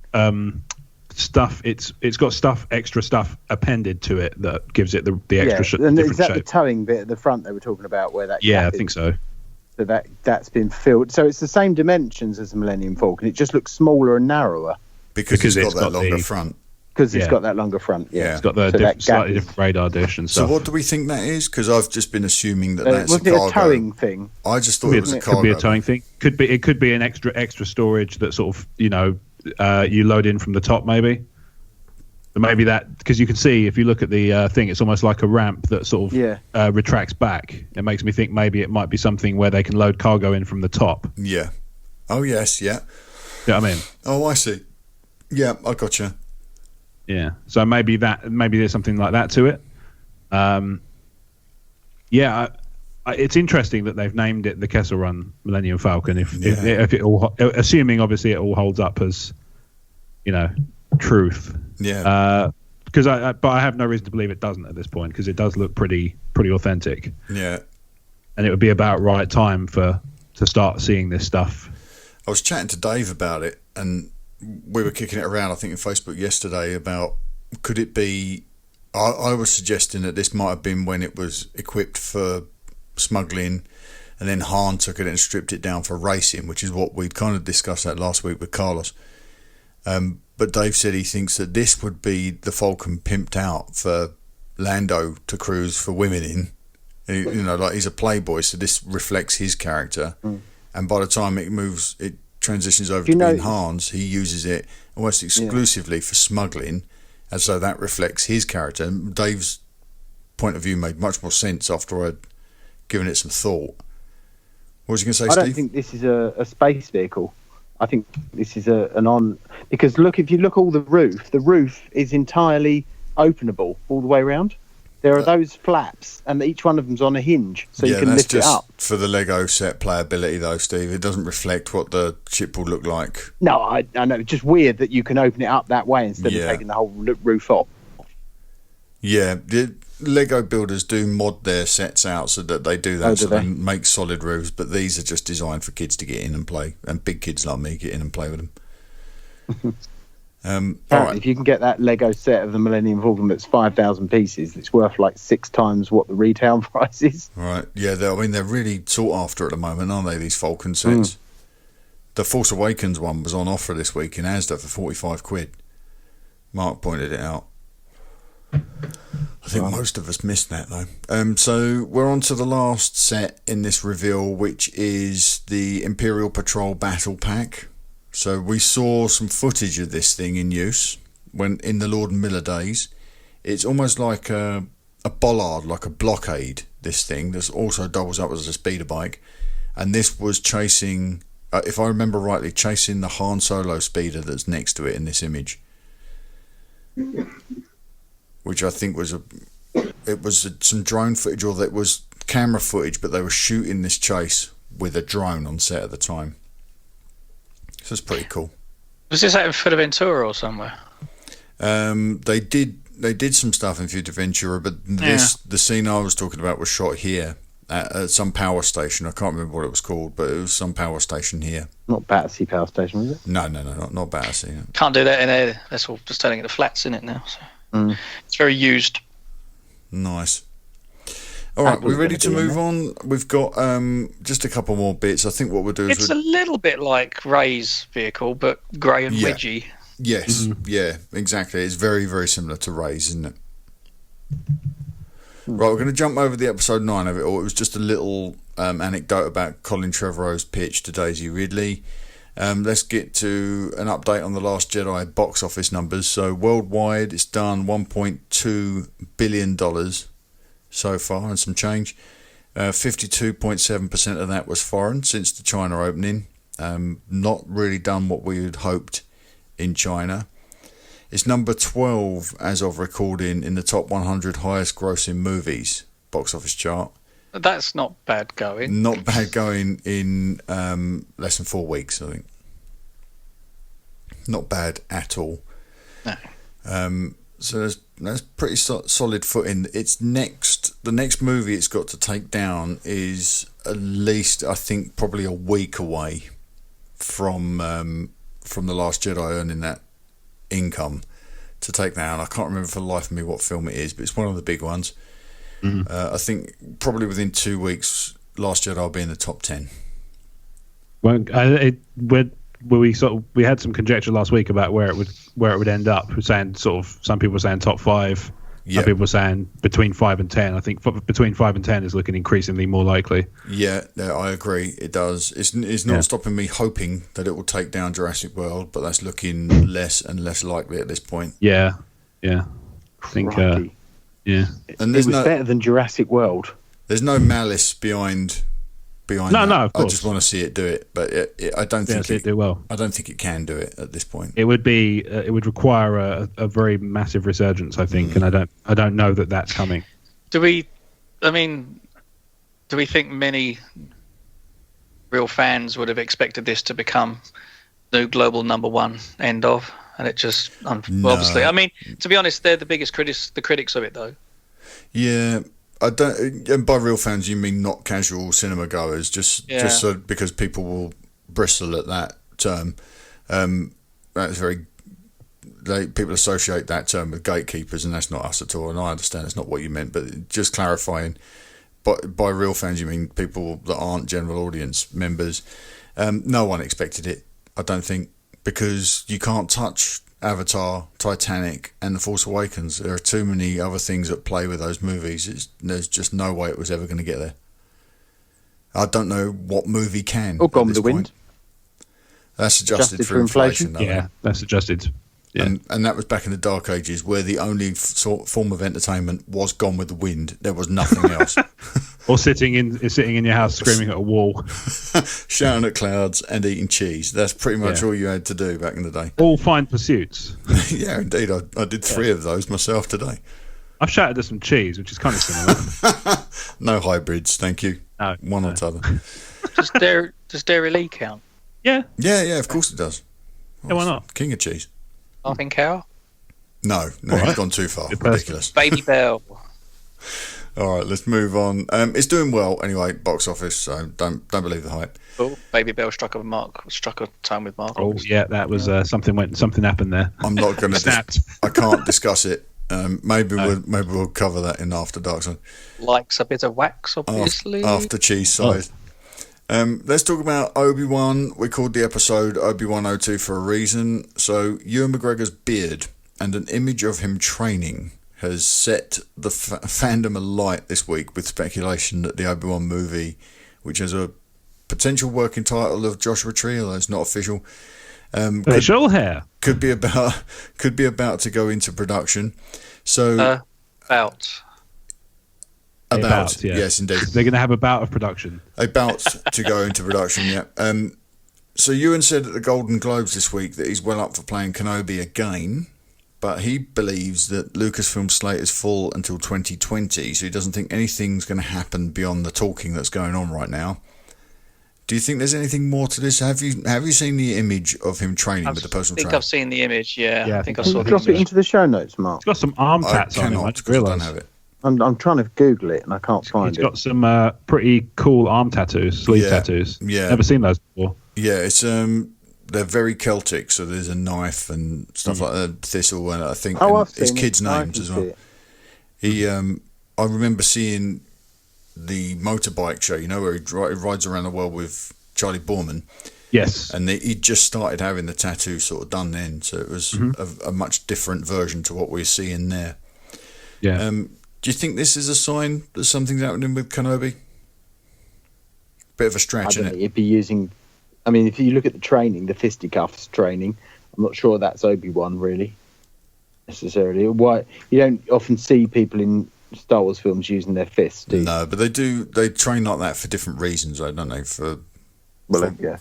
stuff. It's got extra stuff appended to it that gives it the extra. And different is that shape. the towing bit at the front they were talking about, where that? Yeah, I think so. So that's been filled. So it's the same dimensions as the Millennium Falcon. It just looks smaller and narrower because it's got that longer front. Because it's got that longer front. Yeah, it's got the slightly different radar dish and stuff. So what do we think that is? Because I've just been assuming that's wasn't a cargo. It a towing thing? I just thought it was a cargo. Could be a towing thing. It could be an extra storage that sort of you load in from the top maybe. But maybe that, because you can see if you look at the thing, it's almost like a ramp that sort of retracts back. It makes me think maybe it might be something where they can load cargo in from the top. Yeah. Oh yes. Yeah. Yeah, I mean. Oh, I see. Yeah, I gotcha. Yeah. So maybe there's something like that to it. It's interesting that they've named it the Kessel Run Millennium Falcon. If it all, assuming obviously it all holds up as, truth. Yeah. Because I have no reason to believe it doesn't at this point, because it does look pretty authentic. Yeah. And it would be about right time to start seeing this stuff. I was chatting to Dave about it, and we were kicking it around, I think, in Facebook yesterday about could it be. I was suggesting that this might have been when it was equipped for smuggling, and then Han took it and stripped it down for racing, which is what we'd kind of discussed that last week with Carlos. But Dave said he thinks that this would be the Falcon pimped out for Lando to cruise for women in. Like he's a playboy, so this reflects his character. And by the time it transitions over to being Han's, he uses it almost exclusively for smuggling, and so that reflects his character. And Dave's point of view made much more sense after I'd given it some thought. What was you going to say, Steve? I don't think this is a space vehicle. I think this is because look, if you look all the roof is entirely openable all the way around. There are those flaps, and each one of them's on a hinge, so you can lift it up. For the Lego set playability, though, Steve, it doesn't reflect what the ship will look like. No, I know. It's just weird that you can open it up that way instead of taking the whole roof off. Yeah, the Lego builders do mod their sets out so that they do that, they make solid roofs, but these are just designed for kids to get in and play, and big kids like me get in and play with them. All right. If you can get that Lego set of the Millennium Falcon that's 5,000 pieces, it's worth like 6 times what the retail price is. Right, yeah, they're really sought after at the moment, aren't they, these Falcon sets? The Force Awakens one was on offer this week in Asda for £45. Mark pointed it out. I think most of us missed that, though. So we're on to the last set in this reveal, which is the Imperial Patrol Battle Pack. So we saw some footage of this thing in use when in the Lord and Miller days. It's almost like a bollard, like a blockade, this thing. This also doubles up as a speeder bike. And this was chasing, if I remember rightly, chasing the Han Solo speeder that's next to it in this image. Which I think was some drone footage, or that was camera footage, but they were shooting this chase with a drone on set at the time. So it's pretty cool. Was this out in Fuerteventura or somewhere? They did some stuff in Fuerteventura, but the scene I was talking about was shot here at some power station. I can't remember what it was called, but it was some power station here. Not Battersea Power Station, was it? No, not Battersea. No. Can't do that in there. That's all just turning it to flats in it now. So. It's very used. Nice. All right, we're ready to move on. We've got just a couple more bits. I think what we'll do is... It's a little bit like Ray's vehicle, but grey and wedgy. Yes, yeah, exactly. It's very, very similar to Ray's, isn't it? Right, we're going to jump over the episode 9 of it all. It was just a little anecdote about Colin Trevorrow's pitch to Daisy Ridley. Let's get to an update on The Last Jedi box office numbers. So worldwide, it's done $1.2 billion so far and some change. 52.7% of that was foreign since the China opening. Not really done what we had hoped in China. It's number 12 as of recording in the top 100 highest grossing movies box office chart. That's not bad going. Not bad going in less than 4 weeks, I think. Not bad at all. No. So that's pretty solid footing. The next movie it's got to take down is at least, I think, probably a week away from The Last Jedi earning that income to take down. I can't remember for the life of me what film it is, but it's one of the big ones. Mm-hmm. I think probably within 2 weeks, Last Jedi will be in the top 10. Well, we had some conjecture last week about where it would end up. We're saying some people were saying top 5. Yep. Some people were saying between 5 and 10. I think between 5 and 10 is looking increasingly more likely. Yeah, I agree. It does. It's not stopping me hoping that it will take down Jurassic World, but that's looking less and less likely at this point. Yeah. I think. Yeah, and it was better than Jurassic World. There's no malice behind. No, that. Of course. I just want to see it do it, but I don't think it do well. I don't think it can do it at this point. It would be. It would require a very massive resurgence, I think, and I don't know that that's coming. Do we think many real fans would have expected this to become the global number one end of? And it just obviously. I mean, to be honest, they're the biggest critics of it, though. Yeah, I don't. And by real fans, you mean not casual cinema goers? Just so because people will bristle at that term. That's very. People associate that term with gatekeepers, and that's not us at all. And I understand it's not what you meant, but just clarifying. But by real fans, you mean people that aren't general audience members. No one expected it, I don't think. Because you can't touch Avatar, Titanic, and The Force Awakens. There are too many other things at play with those movies. There's just no way it was ever going to get there. I don't know what movie can. Or Gone with the Wind. That's adjusted for inflation. Though, yeah, that's adjusted. Yeah. And that was back in the Dark Ages, where the only form of entertainment was Gone with the Wind. There was nothing else. Or sitting in your house screaming at a wall, shouting at clouds and eating cheese. That's pretty much all you had to do back in the day. All fine pursuits. Yeah, indeed. I did 3 of those myself today. I've shouted at some cheese, which is kind of similar. No hybrids, thank you. No, One or t'other. Does Dairy Lee count? Yeah. Yeah, of course it does. Yeah, why not? King of cheese. Laughing cow? No, right. It's gone too far. Ridiculous. Baby Bell. All right, let's move on. It's doing well anyway, box office. So don't believe the hype. Oh, Baby Bell struck a tone with Mark. Oh, yeah, that was something happened there. I'm not going to. I can't discuss it. Maybe we'll cover that in After Dark. So. Likes a bit of wax, obviously. After cheese size. Let's talk about Obi-Wan. We called the episode Obi-102 for a reason. So Ewan McGregor's beard and an image of him training has set the fandom alight this week with speculation that the Obi-Wan movie, which has a potential working title of Joshua Tree, although it's not official, facial hair could be about to go into production. So about yeah. Yes, indeed. They're going to have a bout of production. About to go into production, yeah. So Ewan said at the Golden Globes this week that he's well up for playing Kenobi again, but he believes that Lucasfilm's slate is full until 2020, so he doesn't think anything's going to happen beyond the talking that's going on right now. Do you think there's anything more to this? Have you seen the image of him training with the personal trainer? I think I've seen the image, yeah. I think I saw the image. Drop it into the show notes, Mark. He's got some arm tats on him, I just realised. I don't have it. I'm trying to Google it and I can't find it. He's got some pretty cool arm tattoos, sleeve tattoos. Yeah. Never seen those before. Yeah, it's they're very Celtic, so there's a knife and stuff like that, thistle, and I think his kids' names as well. He, I remember seeing the motorbike show, where he rides around the world with Charlie Borman. Yes. And he just started having the tattoo sort of done then, so it was a much different version to what we're seeing there. Yeah. Do you think this is a sign that something's happening with Kenobi? Bit of a stretch, I isn't don't it? know, he'd be using. I mean, if you look at the training, the fisticuffs training, I'm not sure that's Obi-Wan really necessarily. Why you don't often see people in Star Wars films using their fists, do you? No, but they do. They train like that for different reasons, though, don't they? Yeah.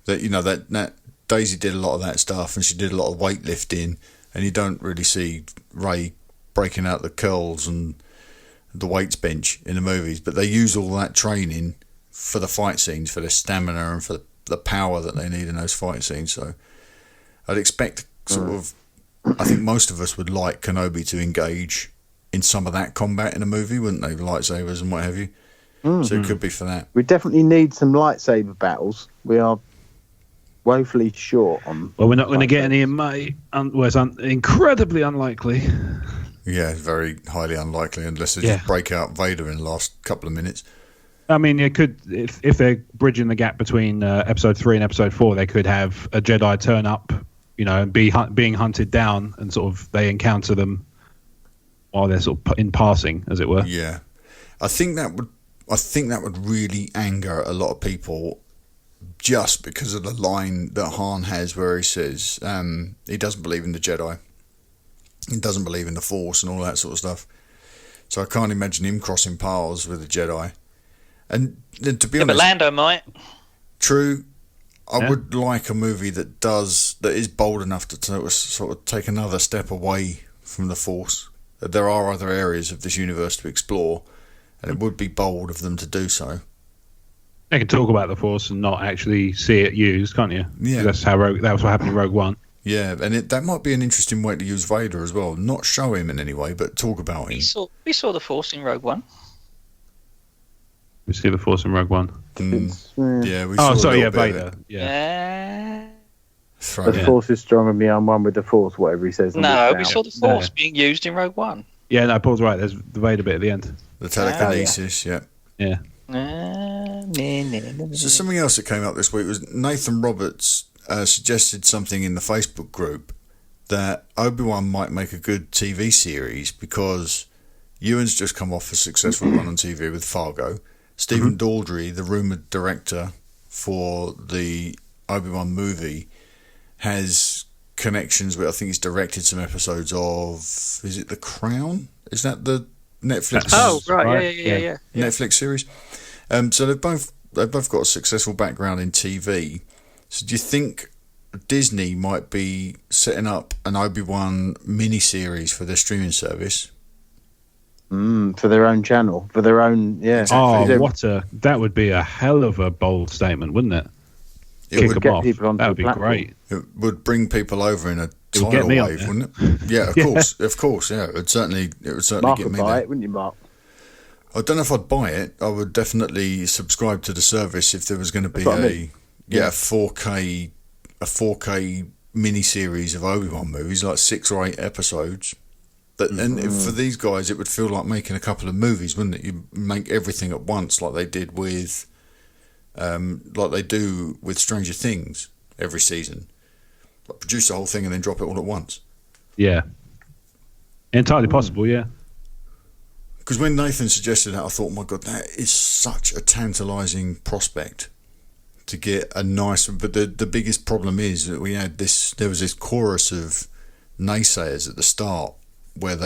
That Daisy did a lot of that stuff, and she did a lot of weightlifting, and you don't really see Rey breaking out the curls and the weights bench in the movies, but they use all that training for the fight scenes, for their stamina and for the power that they need in those fight scenes. So I'd expect I think most of us would like Kenobi to engage in some of that combat in a movie, wouldn't they? Lightsabers and what have you. So it could be for that. We definitely need some lightsaber battles. We are woefully short on. Well, we're not going to get any in May. It's incredibly unlikely. Yeah, very highly unlikely unless they just break out Vader in the last couple of minutes. I mean, it could if they're bridging the gap between episode 3 and episode 4, they could have a Jedi turn up, and being hunted down, and sort of they encounter them while they're sort of in passing, as it were. Yeah, I think that would really anger a lot of people, just because of the line that Han has where he says he doesn't believe in the Jedi. He doesn't believe in the Force and all that sort of stuff. So I can't imagine him crossing paths with the Jedi. And to be honest, but Lando might. True. I would like a movie that is bold enough to sort of take another step away from the Force. There are other areas of this universe to explore, and it would be bold of them to do so. They can talk about the Force and not actually see it used, can't you? Yeah, that was what happened in Rogue One. Yeah, and that might be an interesting way to use Vader as well. Not show him in any way, but talk about him. We saw the Force in Rogue One. We see the Force in Rogue One. Yeah, we saw Vader. Yeah. The Force is stronger than me. I'm one with the Force, whatever he says. No, we saw the Force being used in Rogue One. Yeah, no, Paul's right. There's the Vader bit at the end. The telekinesis, Yeah. So something else that came up this week was Nathan Roberts suggested something in the Facebook group that Obi-Wan might make a good TV series because Ewan's just come off a successful run on TV with Fargo. Stephen Daldry, the rumoured director for the Obi-Wan movie, has connections with, I think he's directed some episodes of, is it The Crown? Is that the Netflix? Oh, right. Yeah. Netflix series. So they've both got a successful background in TV. So do you think Disney might be setting up an Obi-Wan miniseries for their streaming service? For their own channel, for their own, Exactly. Oh, that would be a hell of a bold statement, wouldn't it? It would get people onto that would the be platform. great. It would bring people over in a tidal get me wave, wouldn't it? Yeah, of course. Yeah, it would certainly Mark get would me buy there. it, wouldn't you, Mark? I don't know if I'd buy it. I would definitely subscribe to the service if there was going to be a 4K miniseries of Obi-Wan movies, like 6 or 8 episodes. And for these guys, it would feel like making a couple of movies, wouldn't it? You make everything at once, like they did with, like they do with Stranger Things every season. Like produce the whole thing and then drop it all at once. Yeah, entirely possible. Yeah. Because when Nathan suggested that, I thought, oh my God, that is such a tantalising prospect to get a nice. But the biggest problem is that there was this chorus of naysayers at the start where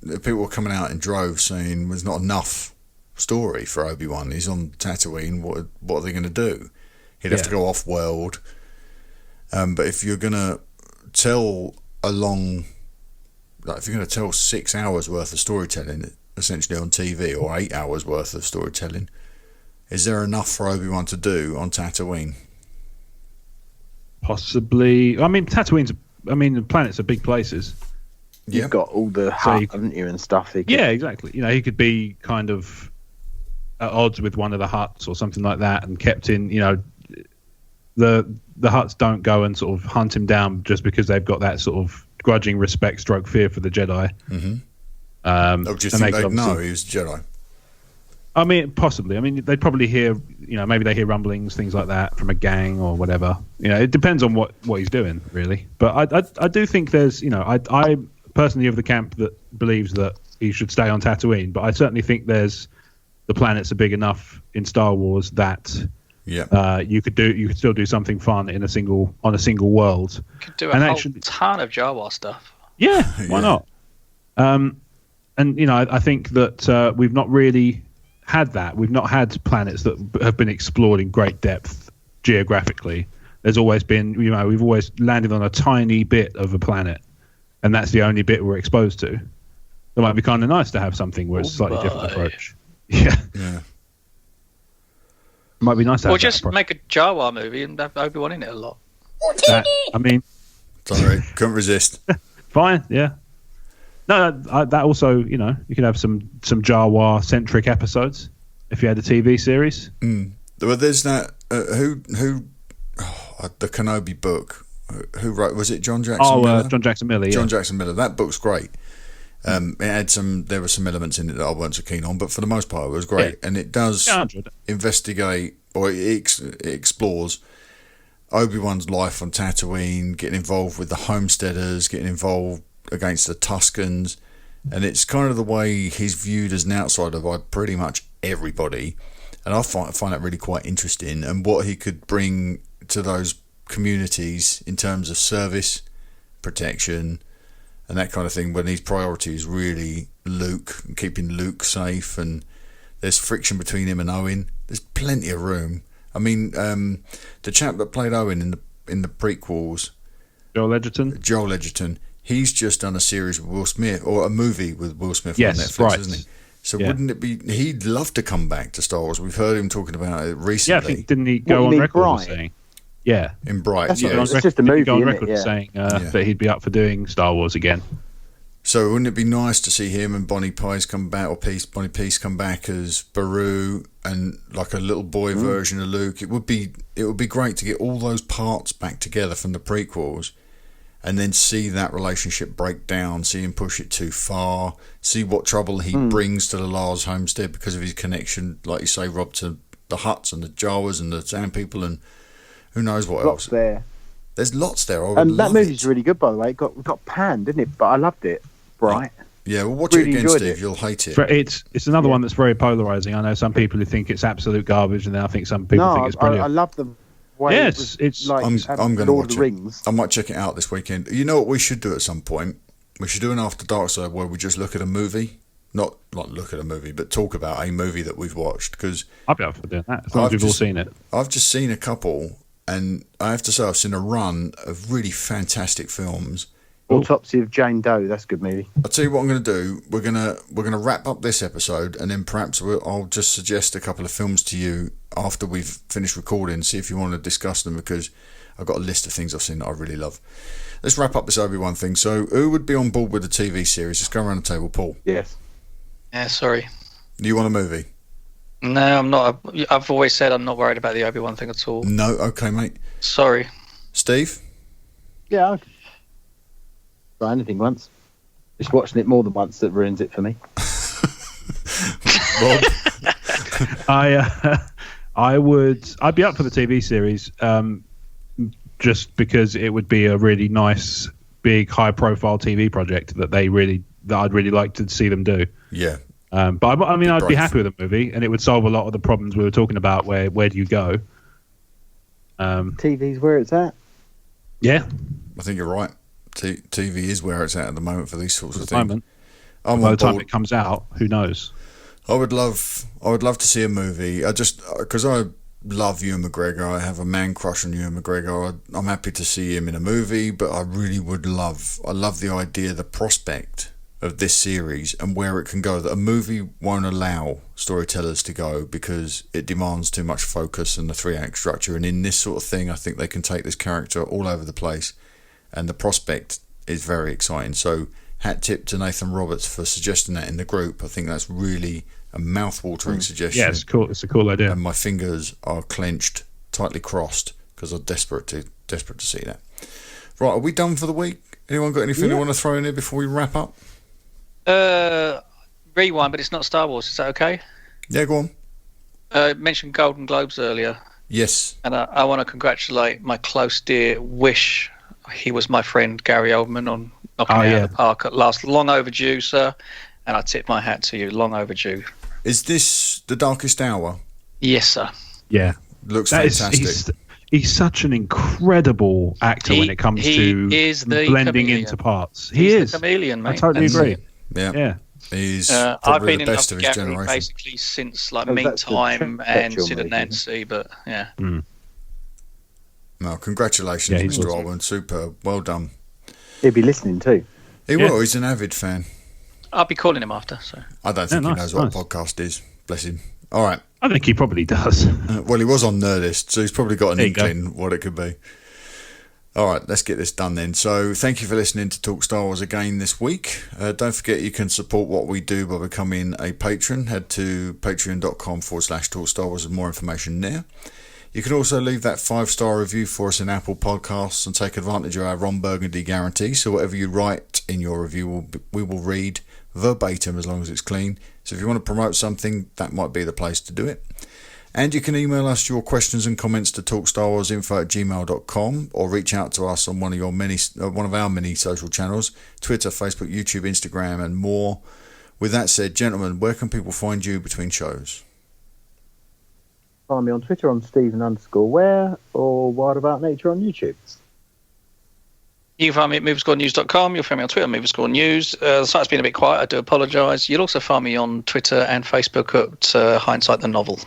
people were coming out in droves saying there's not enough story for Obi-Wan. He's on Tatooine. What are they going to do? He'd have to go off world. But if you're going to tell if you're going to tell 6 hours worth of storytelling essentially on TV, or 8 hours worth of storytelling, is there enough for Obi-Wan to do on Tatooine? Possibly. I mean, the planets are big places. You've got all the hut, haven't you, and stuff. Yeah, exactly. He could be kind of at odds with one of the huts or something like that, and kept in. The huts don't go and sort of hunt him down just because they've got that sort of grudging respect, stroke fear for the Jedi. Mm-hmm. Do you think they'd know he was Jedi? I mean, possibly. I mean, they'd probably hear, maybe they hear rumblings, things like that from a gang or whatever. It depends on what he's doing, really. But I do think there's, I personally of the camp that believes that he should stay on Tatooine. But I certainly think the planets are big enough in Star Wars that you could still do something fun on a single world. You could do a ton of Jawa stuff. Yeah, why not? And I think that we've not really had that. We've not had planets that have been explored in great depth geographically. There's always been, we've always landed on a tiny bit of a planet, and that's the only bit we're exposed to. It might be kind of nice to have something where it's a slightly different approach. Yeah. Might be nice to have just make a Jawa movie and have Obi-Wan in it a lot. Sorry, couldn't resist. Fine, yeah. No, that also, you could have some Jawa centric episodes if you had a TV series. Well, there's that the Kenobi book. Who wrote? Was it John Jackson Miller? John Jackson Miller. Yeah. John Jackson Miller. That book's great. It had there were some elements in it that I weren't so keen on, but for the most part, it was great. Yeah. And it does investigate, or it explores Obi-Wan's life on Tatooine, getting involved with the homesteaders, getting involved against the Tuscans, and it's kind of the way he's viewed as an outsider by pretty much everybody. And I find that really quite interesting, and what he could bring to those communities in terms of service, protection, and that kind of thing, when his priority is really Luke, and keeping Luke safe, and there's friction between him and Owen. There's plenty of room. I mean, the chap that played Owen in the prequels, Joel Edgerton, he's just done a series with Will Smith, or a movie with Will Smith on Netflix, right. Isn't he? So wouldn't it be? He'd love to come back to Star Wars. We've heard him talking about it recently. Yeah, I think didn't he go on record saying? Yeah, in Bright. It's just a movie. Go on record saying that he'd be up for doing Star Wars again. So wouldn't it be nice to see him and Bonnie Peace come back, or Bonnie Peace come back as Baru and like a little boy version of Luke? It would be great to get all those parts back together from the prequels, and then see that relationship break down, see him push it too far, see what trouble he brings to the Lars homestead because of his connection, like you say, Rob, to the Hutts and the Jawas and the Sand People and who knows what else. There's lots there. That movie's really good, by the way. It got panned, didn't it? But I loved it. Bright. Yeah, well, watch really it again, Steve. You'll hate it. It's another one that's very polarising. I know some people who think it's absolute garbage, and then I think some people think it's brilliant. I love the way it's like I'm going to watch the Rings. I might check it out this weekend. You know what we should do at some point? We should do an After Dark side where we just look at a movie. Not look at a movie, but talk about a movie that we've watched. Because I'll be up for doing that, as long as we've all seen it. I've just seen a couple, and I have to say I've seen a run of really fantastic films. Autopsy of Jane Doe, that's a good movie. I'll tell you what I'm going to do. We're gonna wrap up this episode, and then perhaps I'll just suggest a couple of films to you after we've finished recording. See if you want to discuss them, because I've got a list of things I've seen that I really love. Let's wrap up this Obi-Wan thing. So, who would be on board with the TV series? Let's go around the table. Paul. Yes. Yeah, sorry. Do you want a movie? No, I'm not. I've always said I'm not worried about the Obi-Wan thing at all. No, okay, mate. Sorry. Steve? Yeah, I'll try anything once. Just watching it more than once that ruins it for me. Rob? I'd be up for the TV series, just because it would be a really nice, big, high-profile TV project that I'd really like to see them do. Yeah. But I'd be happy with a movie, and it would solve a lot of the problems we were talking about. Where do you go? TV's where it's at. Yeah, I think you're right. TV is where it's at the moment for these sorts of things. Moment. By the time it comes out, who knows? I would love to see a movie. Because I love Ewan McGregor. I have a man crush on Ewan McGregor. I'm happy to see him in a movie, but I really would love the idea, the prospect of this series and where it can go, that a movie won't allow storytellers to go because it demands too much focus and the 3-act structure. And in this sort of thing, I think they can take this character all over the place, and the prospect is very exciting. So hat tip to Nathan Roberts for suggesting that in the group. I think that's really a mouth-watering suggestion. Yeah, it's cool. It's a cool idea. And my fingers are clenched, tightly crossed, because I'm desperate to see that. Right, are we done for the week? Anyone got anything they want to throw in here before we wrap up? Rewind, but it's not Star Wars. Is that okay? Yeah, go on. Mentioned Golden Globes earlier. Yes. And I want to congratulate my close dear wish. He was my friend Gary Oldman on knocking out of the park at last. Long overdue, sir. And I tip my hat to you. Long overdue. Is this The Darkest Hour? Yes, sir. Yeah. Looks fantastic. He's such an incredible actor when it comes to blending into parts. He is the chameleon, mate. I totally agree. Yeah. He's I've probably been the in best love of with his Gary generation. basically since like that's the Meantime and Churchill Sid and movie. Nancy, but yeah. No, congratulations, he's Mr. awesome. Alwyn. Superb. Well done. He'll be listening too. He will. He's an avid fan. I'll be calling him after. So I don't think he knows what a podcast is. Bless him. All right. I think he probably does. Well, he was on Nerdist, so he's probably got an inkling what it could be. All right, let's get this done then. So thank you for listening to Talk Star Wars again this week. Don't forget you can support what we do by becoming a patron. Head to patreon.com/Talk Star Wars with more information there. You can also leave that 5-star review for us in Apple Podcasts and take advantage of our Ron Burgundy guarantee. So whatever you write in your review, we will read verbatim as long as it's clean. So if you want to promote something, that might be the place to do it. And you can email us your questions and comments to talkstarwarsinfo@gmail.com or reach out to us on one of our many social channels, Twitter, Facebook, YouTube, Instagram and more. With that said, gentlemen, where can people find you between shows? Find me on Twitter on Stephen_Ware or Wild About Nature on YouTube. you can find me at moviescorenews.com. You'll find me on Twitter, moviescorenews. The site's been a bit quiet. I do apologise. You'll also find me on Twitter and Facebook at Hindsight the Novel.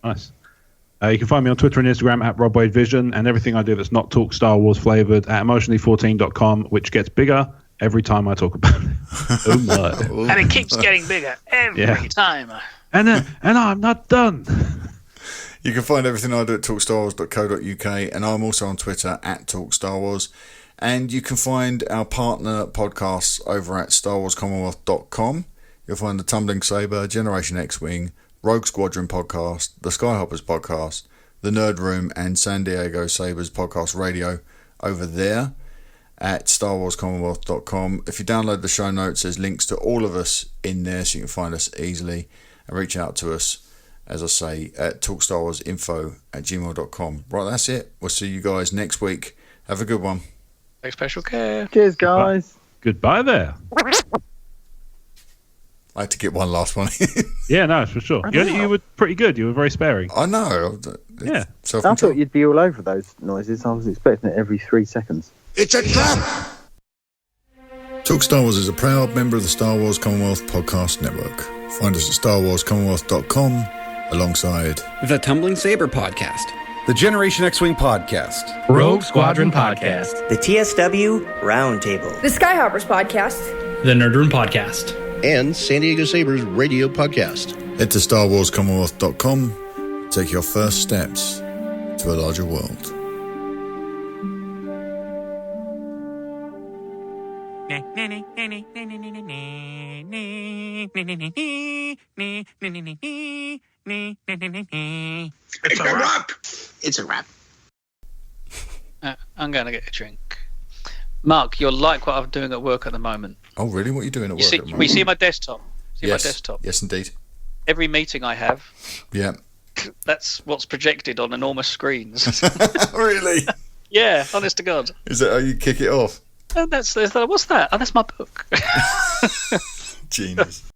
Nice. You can find me on Twitter and Instagram at RobWadeVision, and everything I do that's not Talk Star Wars flavoured at emotionally14.com, which gets bigger every time I talk about it. Oh my. And it keeps getting bigger every time. And I'm not done. You can find everything I do at talkstarwars.co.uk, and I'm also on Twitter at TalkStarWars. And you can find our partner podcasts over at StarWarsCommonwealth.com. You'll find the Tumbling Saber, Generation X-Wing, Rogue Squadron podcast, the Skyhoppers podcast, the Nerd Room, and San Diego Sabres podcast radio over there at StarWarsCommonwealth.com. If you download the show notes, there's links to all of us in there so you can find us easily and reach out to us, as I say, at talkstarwarsinfo@gmail.com. Right, that's it. We'll see you guys next week. Have a good one. Take special care. Cheers, guys. Goodbye there. I had to get one last one. Yeah, no, for sure. You were pretty good. You were very sparing. I know. Yeah. I thought you'd be all over those noises. I was expecting it every 3 seconds. It's a trap! Talk Star Wars is a proud member of the Star Wars Commonwealth Podcast Network. Find us at StarWarsCommonwealth.com alongside The Tumbling Saber Podcast, the Generation X-Wing Podcast, Rogue Squadron Podcast, the TSW Roundtable, the Skyhoppers Podcast, the Nerd Room Podcast, and San Diego Sabres Radio Podcast. Head to StarWarsCommonwealth.com. Take your first steps to a larger world. It's a wrap. It's a wrap. I'm going to get a drink. Mark, you're like what I'm doing at work at the moment. Oh, really? What are you doing at work at the moment? We see my desktop. My desktop. Yes, indeed. Every meeting I have, yeah, that's what's projected on enormous screens. Really? Yeah, honest to God. Is that how you kick it off? And what's that? Oh, that's my book. Genius.